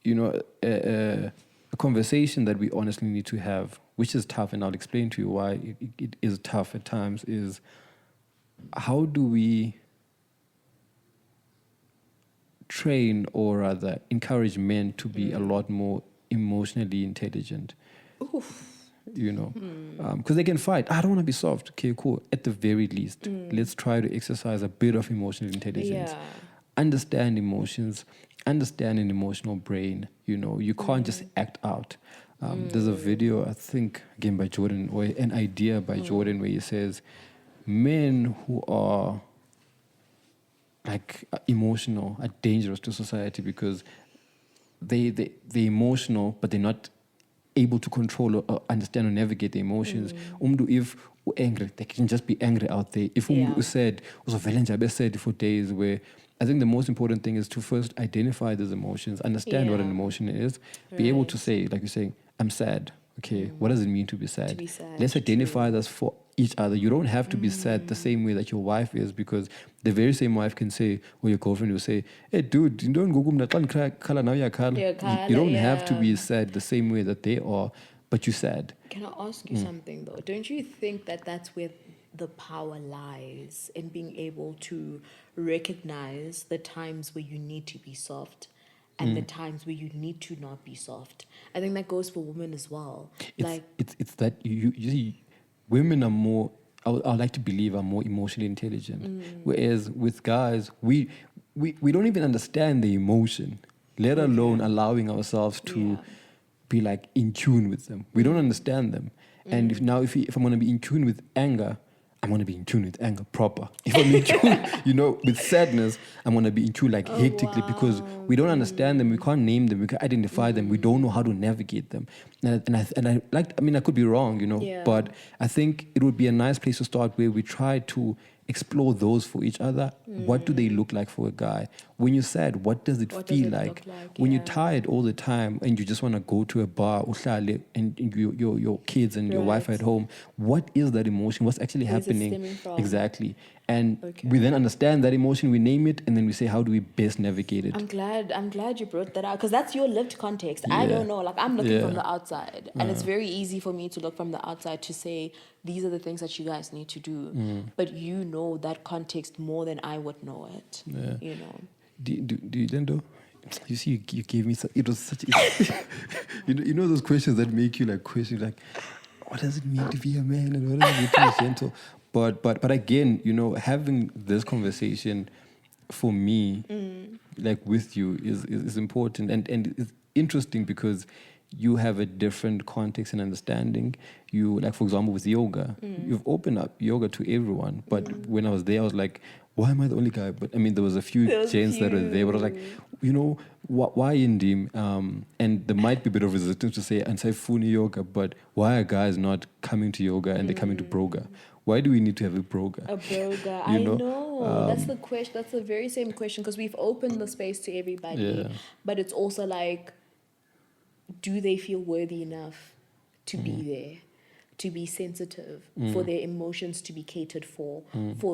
you know, a conversation that we honestly need to have, which is tough, and I'll explain to you why it is tough at times, is how do we train or rather encourage men to be a lot more emotionally intelligent? You know, because they can fight. I don't want to be soft. Okay, cool. At the very least, let's try to exercise a bit of emotional intelligence. Understand emotions, understand an emotional brain. You know, you can't just act out. There's a video, I think, again by Jordan, or an idea by Jordan, where he says, men who are like emotional are dangerous to society because they're emotional, but they're not able to control or understand or navigate the emotions. If angry, they can just be angry out there. If said, said for days, where I think the most important thing is to first identify those emotions, understand what an emotion is, be able to say, like you're saying, I'm sad. Okay, what does it mean to be sad? Let's identify this for each other. You don't have to be sad the same way that your wife is, because the very same wife can say, or your girlfriend will say, hey dude, you don't go now you don't have to be sad the same way that they are, but you're sad. Can I ask you something though? Don't you think that that's where the power lies, in being able to recognize the times where you need to be soft and the times where you need to not be soft? I think that goes for women as well. It's that you see, women are more, I like to believe, are more emotionally intelligent. Whereas with guys, we don't even understand the emotion, let alone allowing ourselves to be like in tune with them. We don't understand them. And if I'm going to be in tune with anger, I'm going to be in tune with anger proper. If I'm in tune, you know, with sadness, I'm going to be in tune like hectically, because we don't understand them. We can't name them. We can't identify them. We don't know how to navigate them. I could be wrong, you know, but I think it would be a nice place to start, where we try to explore those for each other What do they look like for a guy? When you're sad, what does it feel like? When you're tired all the time and you just want to go to a bar, uhlale, and your kids and your wife at home, what is that emotion? What's actually happening? Stemming from? Exactly. And we then understand that emotion, we name it, and then we say, how do we best navigate it? I'm glad you brought that out, because that's your lived context. I don't know. Like, I'm looking from the outside, and it's very easy for me to look from the outside to say, these are the things that you guys need to do. But you know that context more than I would know it. Yeah. You know. Do you then do? You see, you gave me it was such. You know those questions that make you like question like, what does it mean to be a man and what does it mean to be gentle? But again, you know, having this conversation for me, like with you, is important and it's interesting because you have a different context and understanding. You, like, for example, with yoga, you've opened up yoga to everyone. But when I was there, I was like, why am I the only guy? But I mean, there was a few gents that were there, but I was like, you know, why Indim? And there might be a bit of resistance to say, Ansaifuni yoga, but why are guys not coming to yoga and they're coming to broga? Why do we need to have a broga? A broga, I know. That's the question. That's the very same question, because we've opened the space to everybody. But it's also like, do they feel worthy enough to be there, to be sensitive, for their emotions to be catered for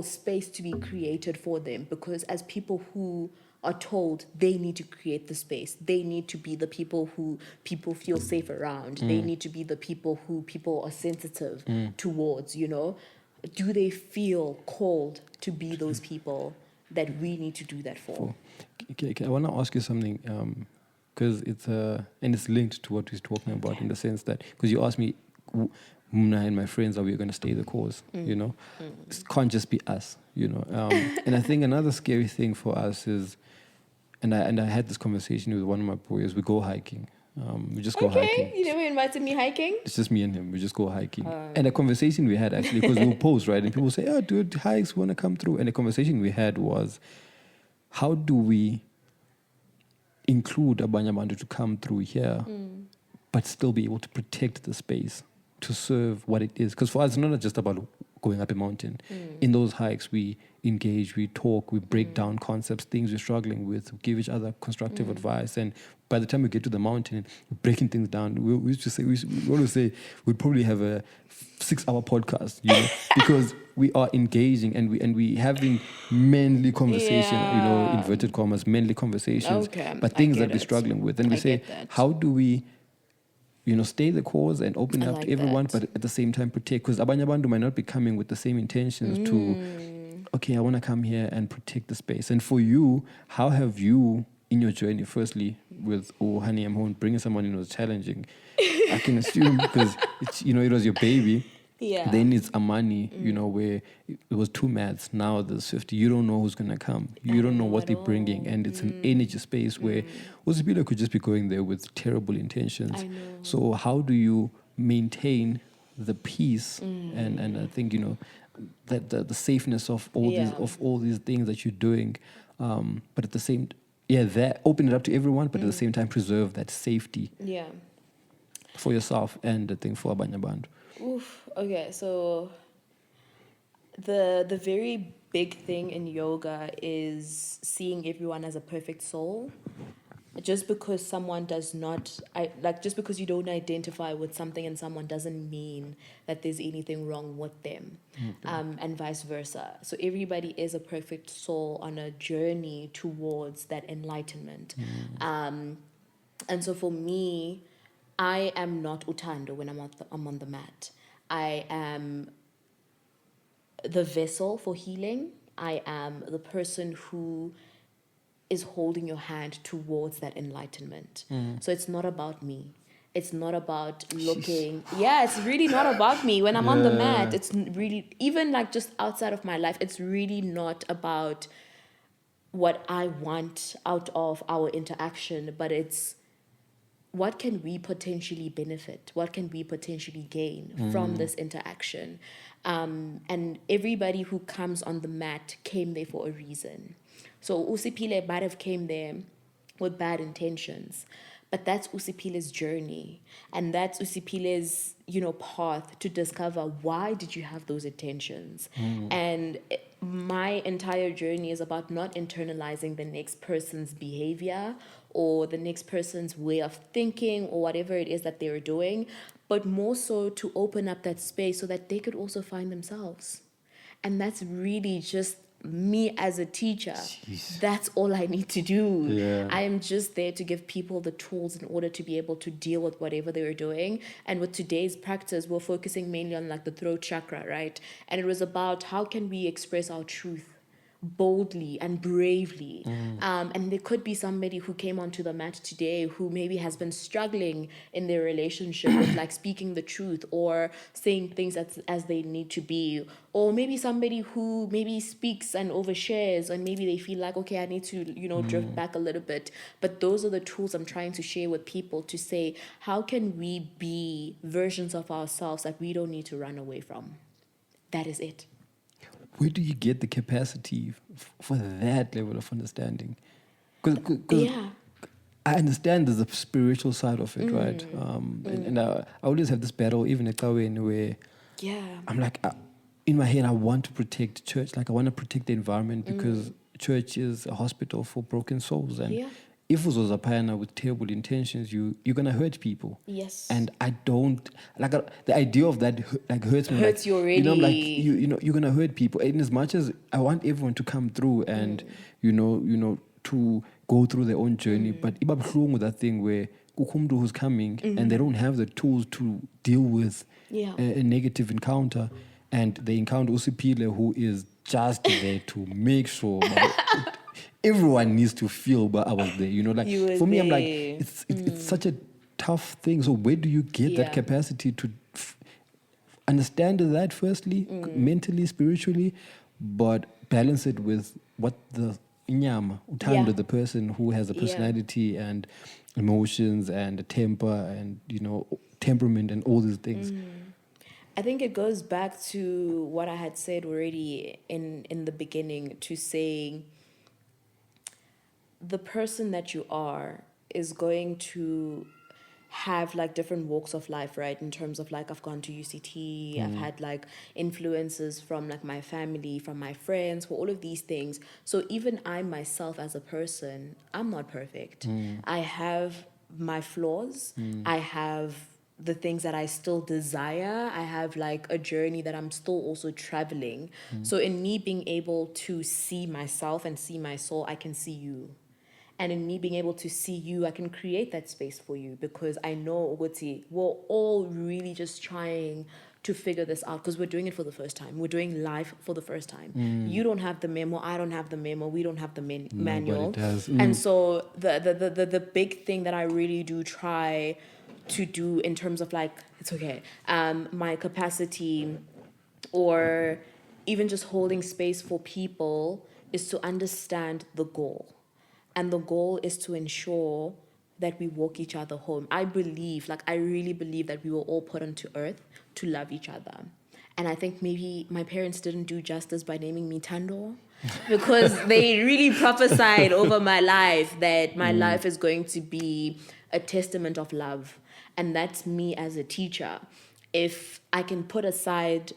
space to be created for them? Because as people who are told they need to create the space, they need to be the people who people feel safe around, they need to be the people who people are sensitive towards, you know? Do they feel called to be those people that we need to do that for? Okay, I want to ask you something, because it's and it's linked to what we're talking about, in the sense that, because you asked me, Muna and my friends, are we going to stay the course? You know, it can't just be us. You know, and I think another scary thing for us is, and I had this conversation with one of my boys. We go hiking. We just go hiking. You never invited me hiking? It's just me and him. We just go hiking. And a conversation we had, actually, because we'll post, right? And people say, oh, dude, hikes, want to come through. And the conversation we had was, how do we include Abanyabantu to come through here, but still be able to protect the space to serve what it is? Because for us, it's not just about going up a mountain. In those hikes, we engage, we talk, we break down concepts, things we're struggling with, we give each other constructive advice. And by the time we get to the mountain, we're breaking things down. We used to say, we always say, we'd probably have a 6-hour podcast, you know, because we are engaging and we having manly conversation, you know, inverted commas, manly conversations, but things that we're struggling with. And we say, how do we, you know, stay the cause and open it up to everyone, but at the same time protect? Because Abanyabantu might not be coming with the same intentions to, okay, I want to come here and protect the space. And for you, how have you, in your journey, firstly, with Honey I'm Home, bringing someone in was challenging, I can assume, because, you know, it was your baby. Yeah. Then it's Amani, you know, where it was 2 mats. Now there's 50. You don't know who's going to come. You don't know what they're bringing. And it's an energy space where Uzibila could just be going there with terrible intentions. I know. So how do you maintain the peace and I think, you know, that the safeness of all these things that you're doing, but at the same that open it up to everyone, but at the same time preserve that safety for yourself and the thing for Abanyabantu? Okay, so the very big thing in yoga is seeing everyone as a perfect soul. Just because someone does not, just because you don't identify with something in someone doesn't mean that there's anything wrong with them, and vice versa. So everybody is a perfect soul on a journey towards that enlightenment. And so for me, I am not Uthando when I'm on the mat. I am the vessel for healing. I am the person who is holding your hand towards that enlightenment. So it's not about me. It's not about looking. It's really not about me. When I'm on the mat, it's really, even like just outside of my life, it's really not about what I want out of our interaction, but it's what can we potentially benefit? What can we potentially gain from this interaction? And everybody who comes on the mat came there for a reason. So Usipile might have came there with bad intentions, But that's Usipile's journey. And that's Usipile's, path to discover why did you have those intentions. And my entire journey is about not internalizing the next person's behavior or the next person's way of thinking or whatever it is that they're doing, but more so to open up that space so that they could also find themselves. And that's really just me as a teacher. Jeez. That's all I need to do. Yeah. I am just there to give people the tools in order to be able to deal with whatever they were doing. And with today's practice, we're focusing mainly on like the throat chakra, right? And it was about how can we express our truth boldly and bravely. And there could be somebody who came onto the mat today who maybe has been struggling in their relationship with like speaking the truth or saying things as they need to be, or maybe somebody who maybe speaks and overshares and maybe they feel like, okay, I need to drift back a little bit. But those are the tools I'm trying to share with people to say, how can we be versions of ourselves that we don't need to run away from? That is it. Where do you get the capacity for that level of understanding? Because I understand there's a spiritual side of it, right? And I always have this battle, even at Kawen, where I'm like, in my head, I want to protect church. Like, I want to protect the environment because church is a hospital for broken souls. And if it was a pioneer with terrible intentions, you're going to hurt people. Yes. And I don't, the idea of that hurts me. Hurts you already. I'm like, you're going to hurt people. And as much as I want everyone to come through and, to go through their own journey, but iba buhlungu with that thing where ukumdu who's coming and they don't have the tools to deal with a negative encounter, and they encounter Usipile who is just there to make sure everyone needs to feel, but I was there, for me, I'm like, it's such a tough thing. So where do you get that capacity to understand that firstly, mentally, spiritually, but balance it with what the inyama, Thando, the person who has a personality and emotions and a temper and, temperament and all these things. I think it goes back to what I had said already in the beginning, to saying the person that you are is going to have like different walks of life, right? In terms of like, I've gone to UCT, I've had like influences from like my family, from my friends, for all of these things. So even I myself as a person, I'm not perfect. I have my flaws. I have the things that I still desire. I have like a journey that I'm still also traveling. So in me being able to see myself and see my soul, I can see you. And in me being able to see you, I can create that space for you, because I know, Uguti, we're all really just trying to figure this out because we're doing it for the first time. We're doing life for the first time. You don't have the memo. I don't have the memo. We don't have the manual. Does. And so the big thing that I really do try to do in terms of like, it's okay, my capacity or even just holding space for people is to understand the goal. And the goal is to ensure that we walk each other home. I really believe that we were all put onto earth to love each other. And I think maybe my parents didn't do justice by naming me Thando, because they really prophesied over my life that my life is going to be a testament of love. And that's me as a teacher. If I can put aside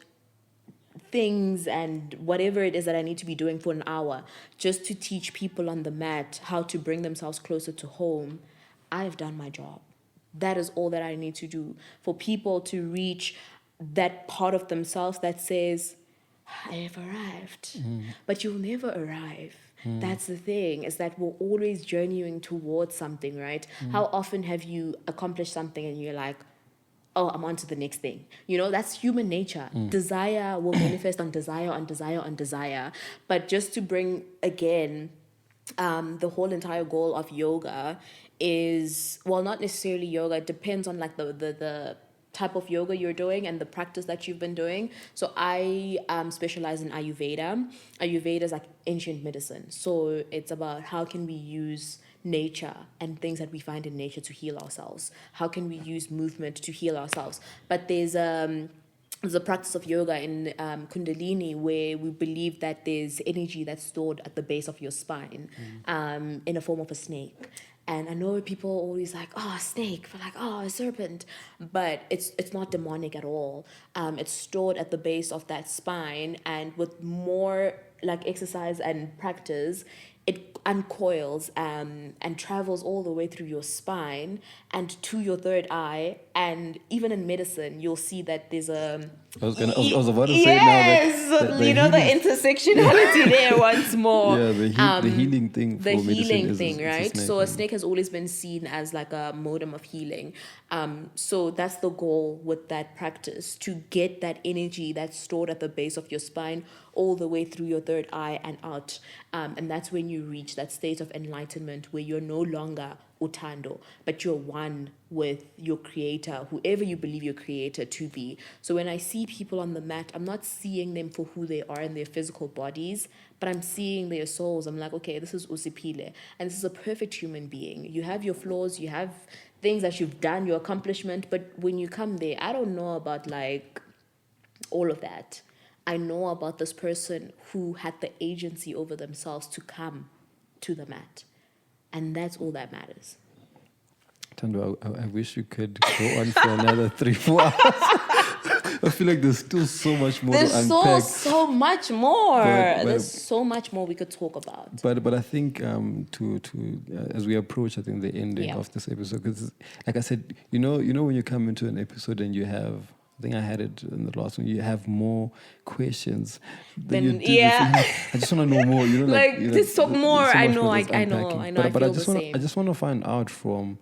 things and whatever it is that I need to be doing for an hour just to teach people on the mat how to bring themselves closer to home, I've done my job. That is all that I need to do for people to reach that part of themselves that says, I have arrived. But you'll never arrive. That's the thing, is that we're always journeying towards something, right? How often have you accomplished something and you're like, oh, I'm on to the next thing. That's human nature. Desire will manifest on desire, on desire, on desire. But just to bring, again, the whole entire goal of yoga is, well, not necessarily yoga. It depends on like the type of yoga you're doing and the practice that you've been doing. So I specialize in Ayurveda. Ayurveda is like ancient medicine. So it's about how can we use nature and things that we find in nature to heal ourselves. How can we use movement to heal ourselves? But there's a practice of yoga in Kundalini where we believe that there's energy that's stored at the base of your spine in a form of a snake. And I know people are always like, oh, a snake, for like, oh, a serpent, but it's not demonic at all. It's stored at the base of that spine, and with more like exercise and practice, it uncoils and travels all the way through your spine and to your third eye. And even in medicine, you'll see that there's a I was about to say now that you know, the intersectionality there once more. yeah, the healing thing for The medicine healing is thing, it's right? snake, So a yeah. snake has always been seen as like a modem of healing. So that's the goal with that practice, to get that energy that's stored at the base of your spine all the way through your third eye and out. And that's when you reach that state of enlightenment where you're no longer Thando, but you're one with your creator, whoever you believe your creator to be. So when I see people on the mat, I'm not seeing them for who they are in their physical bodies, but I'm seeing their souls. I'm like, okay, this is Usipile, and this is a perfect human being. You have your flaws, you have things that you've done, your accomplishment, but when you come there, I don't know about like all of that. I know about this person who had the agency over themselves to come to the mat. And that's all that matters. Thando, I wish you could go on for another 3-4 hours. I feel like there's still so much more There's to unpack. so much more. But- There's so much more we could talk about. But I think to as we approach, I think the ending Yeah. of this episode, because like I said, you know when you come into an episode and you have, I think I had it in the last one, you have more questions than you did yeah. before. I just want to know more. You know, Like, just talk more. there's so I much know, more that's I know, unpacking. I know, I But feel the same. I just want to find out from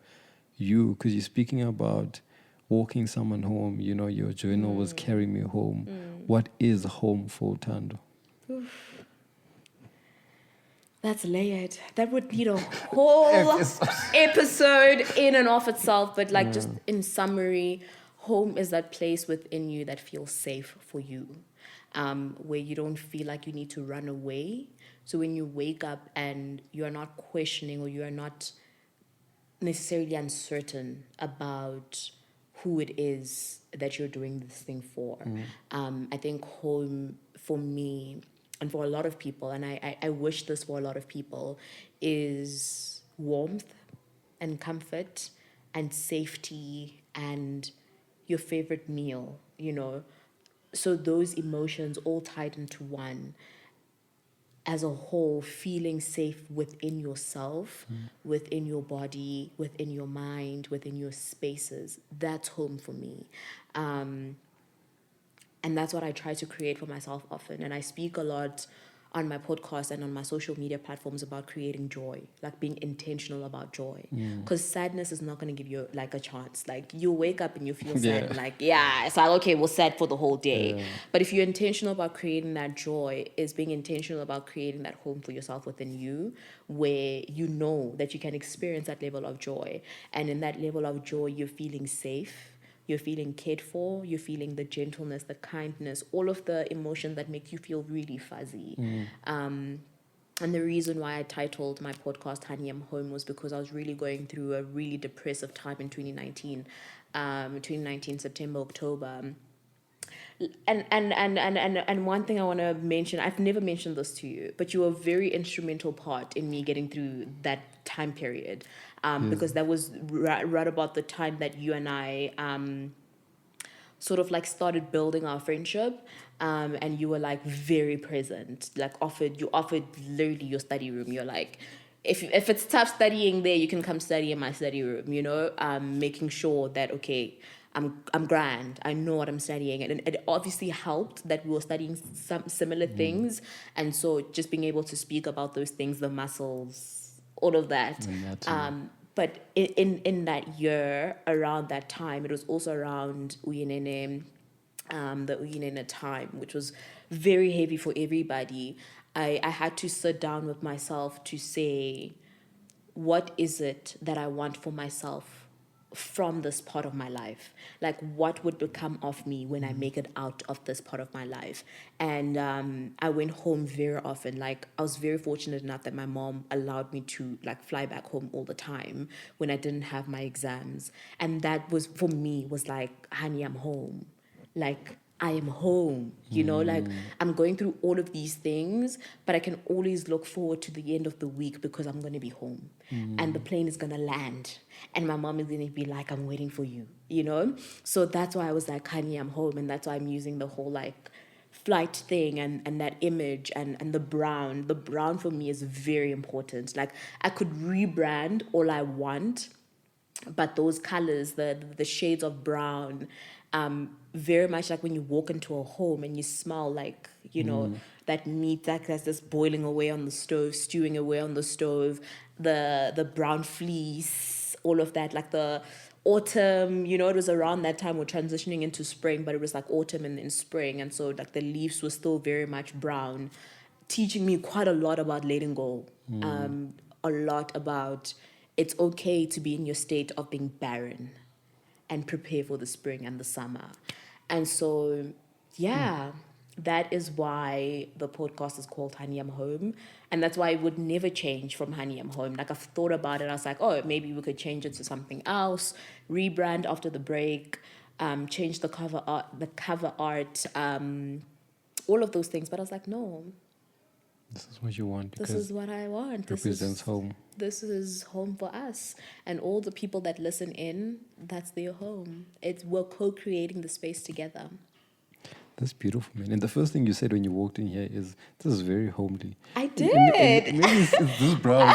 you, because you're speaking about walking someone home. You know, your journal was carrying me home. What is home for Thando? That's layered. That would need a whole episode in and of itself. But like, just in summary, home is that place within you that feels safe for you, where you don't feel like you need to run away. So when you wake up and you are not questioning, or you are not necessarily uncertain about who it is that you're doing this thing for. I think home for me and for a lot of people, and I wish this for a lot of people, is warmth and comfort and safety and your favorite meal, you know. So those emotions all tied into one. As a whole, feeling safe within yourself, within your body, within your mind, within your spaces. That's home for me. And that's what I try to create for myself often. And I speak a lot on my podcast and on my social media platforms about creating joy, like being intentional about joy. Because sadness is not going to give you like a chance. Like you wake up and you feel sad, Yeah. and like, yeah, it's like, okay, we're sad for the whole day. But if you're intentional about creating that joy, is being intentional about creating that home for yourself within you, where you know that you can experience that level of joy. And in that level of joy, you're feeling safe. You're feeling cared for, you're feeling the gentleness, the kindness, all of the emotions that make you feel really fuzzy. And the reason why I titled my podcast Honey, I'm Home was because I was really going through a really depressive time in 2019, September, October. And one thing I want to mention, I've never mentioned this to you, but you were a very instrumental part in me getting through that time period, because that was right about the time that you and I sort of like started building our friendship, and you were like very present, like you offered literally your study room. You're like, if it's tough studying there, you can come study in my study room, you know, making sure that, okay, I'm grand, I know what I'm studying. And it obviously helped that we were studying some similar things. And so just being able to speak about those things, the muscles, all of that. But in that year, around that time, it was also around Uyinene, the Uyinene time, which was very heavy for everybody. I had to sit down with myself to say, what is it that I want for myself from this part of my life? Like, what would become of me when I make it out of this part of my life? And I went home very often. Like, I was very fortunate enough that my mom allowed me to like fly back home all the time when I didn't have my exams. And that was, for me, was like, honey, I'm home. Like, I am home, like I'm going through all of these things, but I can always look forward to the end of the week because I'm going to be home and the plane is going to land and my mom is going to be like, I'm waiting for you, So that's why I was like, honey, I'm home. And that's why I'm using the whole like flight thing and that image and the brown. The brown for me is very important. Like I could rebrand all I want, but those colors, the shades of brown, very much like when you walk into a home and you smell like that meat that's just boiling away on the stove, stewing away on the stove, the brown fleece, all of that, like the autumn, it was around that time we're transitioning into spring, but it was like autumn and then spring, and so like the leaves were still very much brown, teaching me quite a lot about letting go, a lot about it's okay to be in your state of being barren and prepare for the spring and the summer. And so, that is why the podcast is called Honey, I'm Home. And that's why it would never change from Honey, I'm Home. Like I've thought about it. I was like, oh, maybe we could change it to something else, rebrand after the break, change the cover art, all of those things. But I was like, no. This is what you want. This is what I want. Represents home. This is home for us. And all the people that listen in, that's their home. We're co-creating the space together. That's beautiful, man. And the first thing you said when you walked in here is, this is very homely. I did. Maybe it's this brown.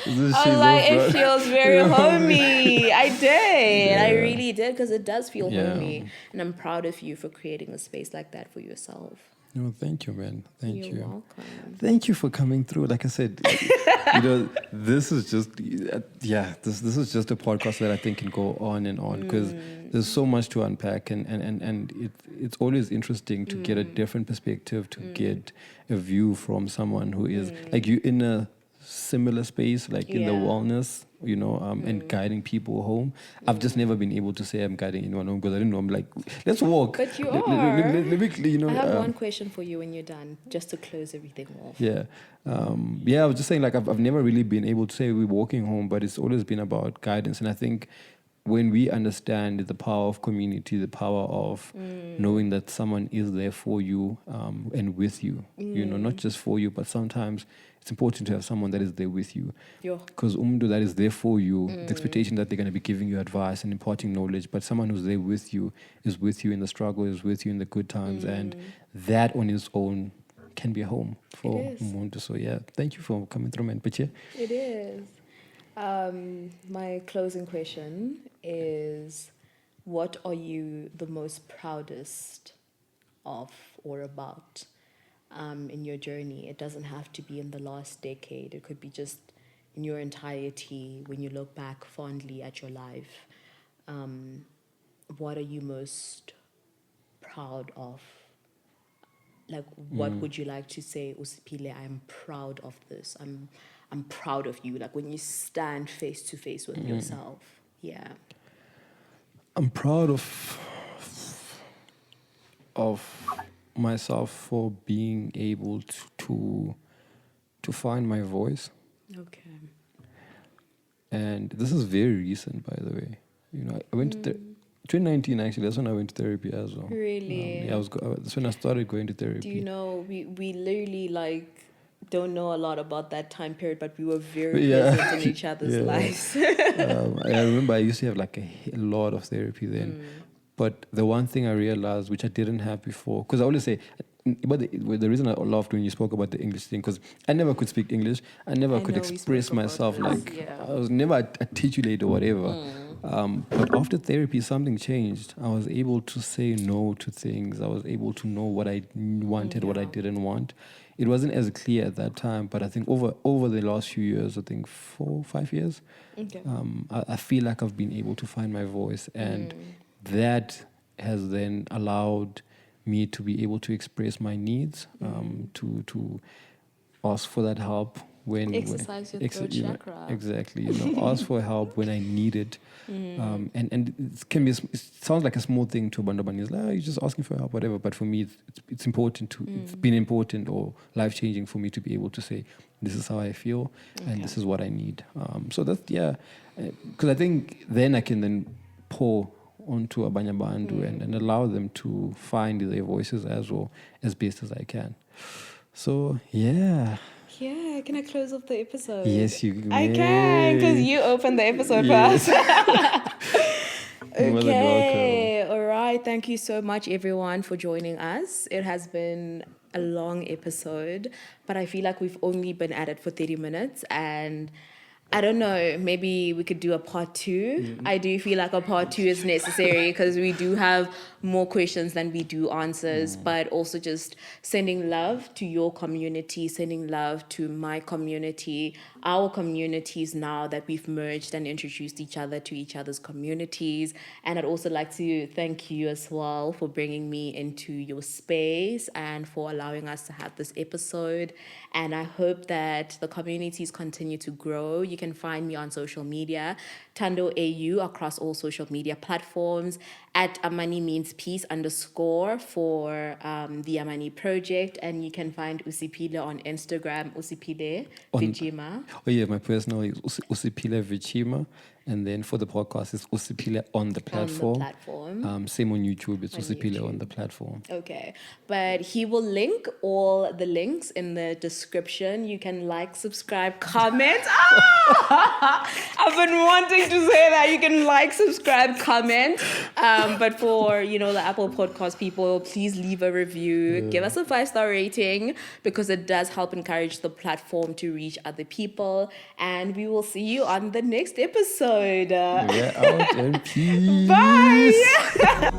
It feels very homey. I did. Yeah. I really did, because it does feel homey. And I'm proud of you for creating a space like that for yourself. No, thank you, man. Thank you. You're welcome. Thank you for coming through. Like I said, this is just, this is just a podcast that I think can go on and on, because there's so much to unpack, and it's always interesting to get a different perspective, to get a view from someone who is like you in a similar space, like in the wellness, and guiding people home. I've just never been able to say I'm guiding anyone home, because I didn't know. I'm like, let's walk. But you are. Let me, I have one question for you when you're done, just to close everything off. I was just saying, like, I've never really been able to say we're walking home, but it's always been about guidance. And I think when we understand the power of community, the power of knowing that someone is there for you and with you, not just for you, but sometimes it's important to have someone that is there with you. Because that is there for you, the expectation that they're going to be giving you advice and imparting knowledge, but someone who's there with you is with you in the struggle, is with you in the good times, and that on its own can be a home for Umuntu. So thank you for coming through, man. But It is. My closing question is, what are you the most proudest of or about in your journey? It doesn't have to be in the last decade. It could be just in your entirety when you look back fondly at your life. What are you most proud of? Like, what would you like to say, Usipile, I'm proud of this. I'm proud of you. Like when you stand face to face with yourself. Yeah. I'm proud of myself for being able to find my voice. Okay. And this is very recent, by the way. I went to 2019, actually. That's when I went to therapy as well. Really? That's when I started going to therapy. Do you know, we literally don't know a lot about that time period, but we were very present in each other's lives. I remember I used to have like a lot of therapy then. But the one thing I realized, which I didn't have before, because I always say, but the reason I laughed when you spoke about the English thing, because I never could speak English. I never could express myself. I was never articulate or whatever. But after therapy, something changed. I was able to say no to things. I was able to know what I wanted, what I didn't want. It wasn't as clear at that time, but I think over the last few years, I think 4 or 5 years, I feel like I've been able to find my voice, and that has then allowed me to be able to express my needs, to ask for that help when exercise your throat chakra. Exactly, ask for help when I need it, and it can be. It sounds like a small thing to Bandabani. It's like, you're just asking for help, whatever. But for me, it's important to. It's been important or life changing for me to be able to say, this is how I feel, and this is what I need. So that's because I think then I can then pour onto abanye bantu and allow them to find their voices as well, as best as I can. So, yeah. Yeah, can I close off the episode? Yes, you may. I can, because you opened the episode first. Okay, all right. Thank you so much, everyone, for joining us. It has been a long episode, but I feel like we've only been at it for 30 minutes, and I don't know, maybe we could do a part 2. I do feel like a part 2 is necessary because we do have more questions than we do answers, but also just sending love to your community, sending love to my community, our communities now that we've merged and introduced each other to each other's communities. And I'd also like to thank you as well for bringing me into your space and for allowing us to have this episode. And I hope that the communities continue to grow. You can find me on social media, Thando AU, across all social media platforms, at Amani Means Peace _ for the Amani Project. And you can find Usipile on Instagram, Usipile Vijima. Oh yeah, my personal is Usipile Vichima. And then for the podcast, it's Usipile on the platform. Same on YouTube, it's Usipile on the platform. Okay. But he will link all the links in the description. You can like, subscribe, comment. I've been wanting to say that. You can like, subscribe, comment. But for, the Apple Podcast people, please leave a review. Give us a 5-star rating because it does help encourage the platform to reach other people. And we will see you on the next episode. We're out and peace. Bye.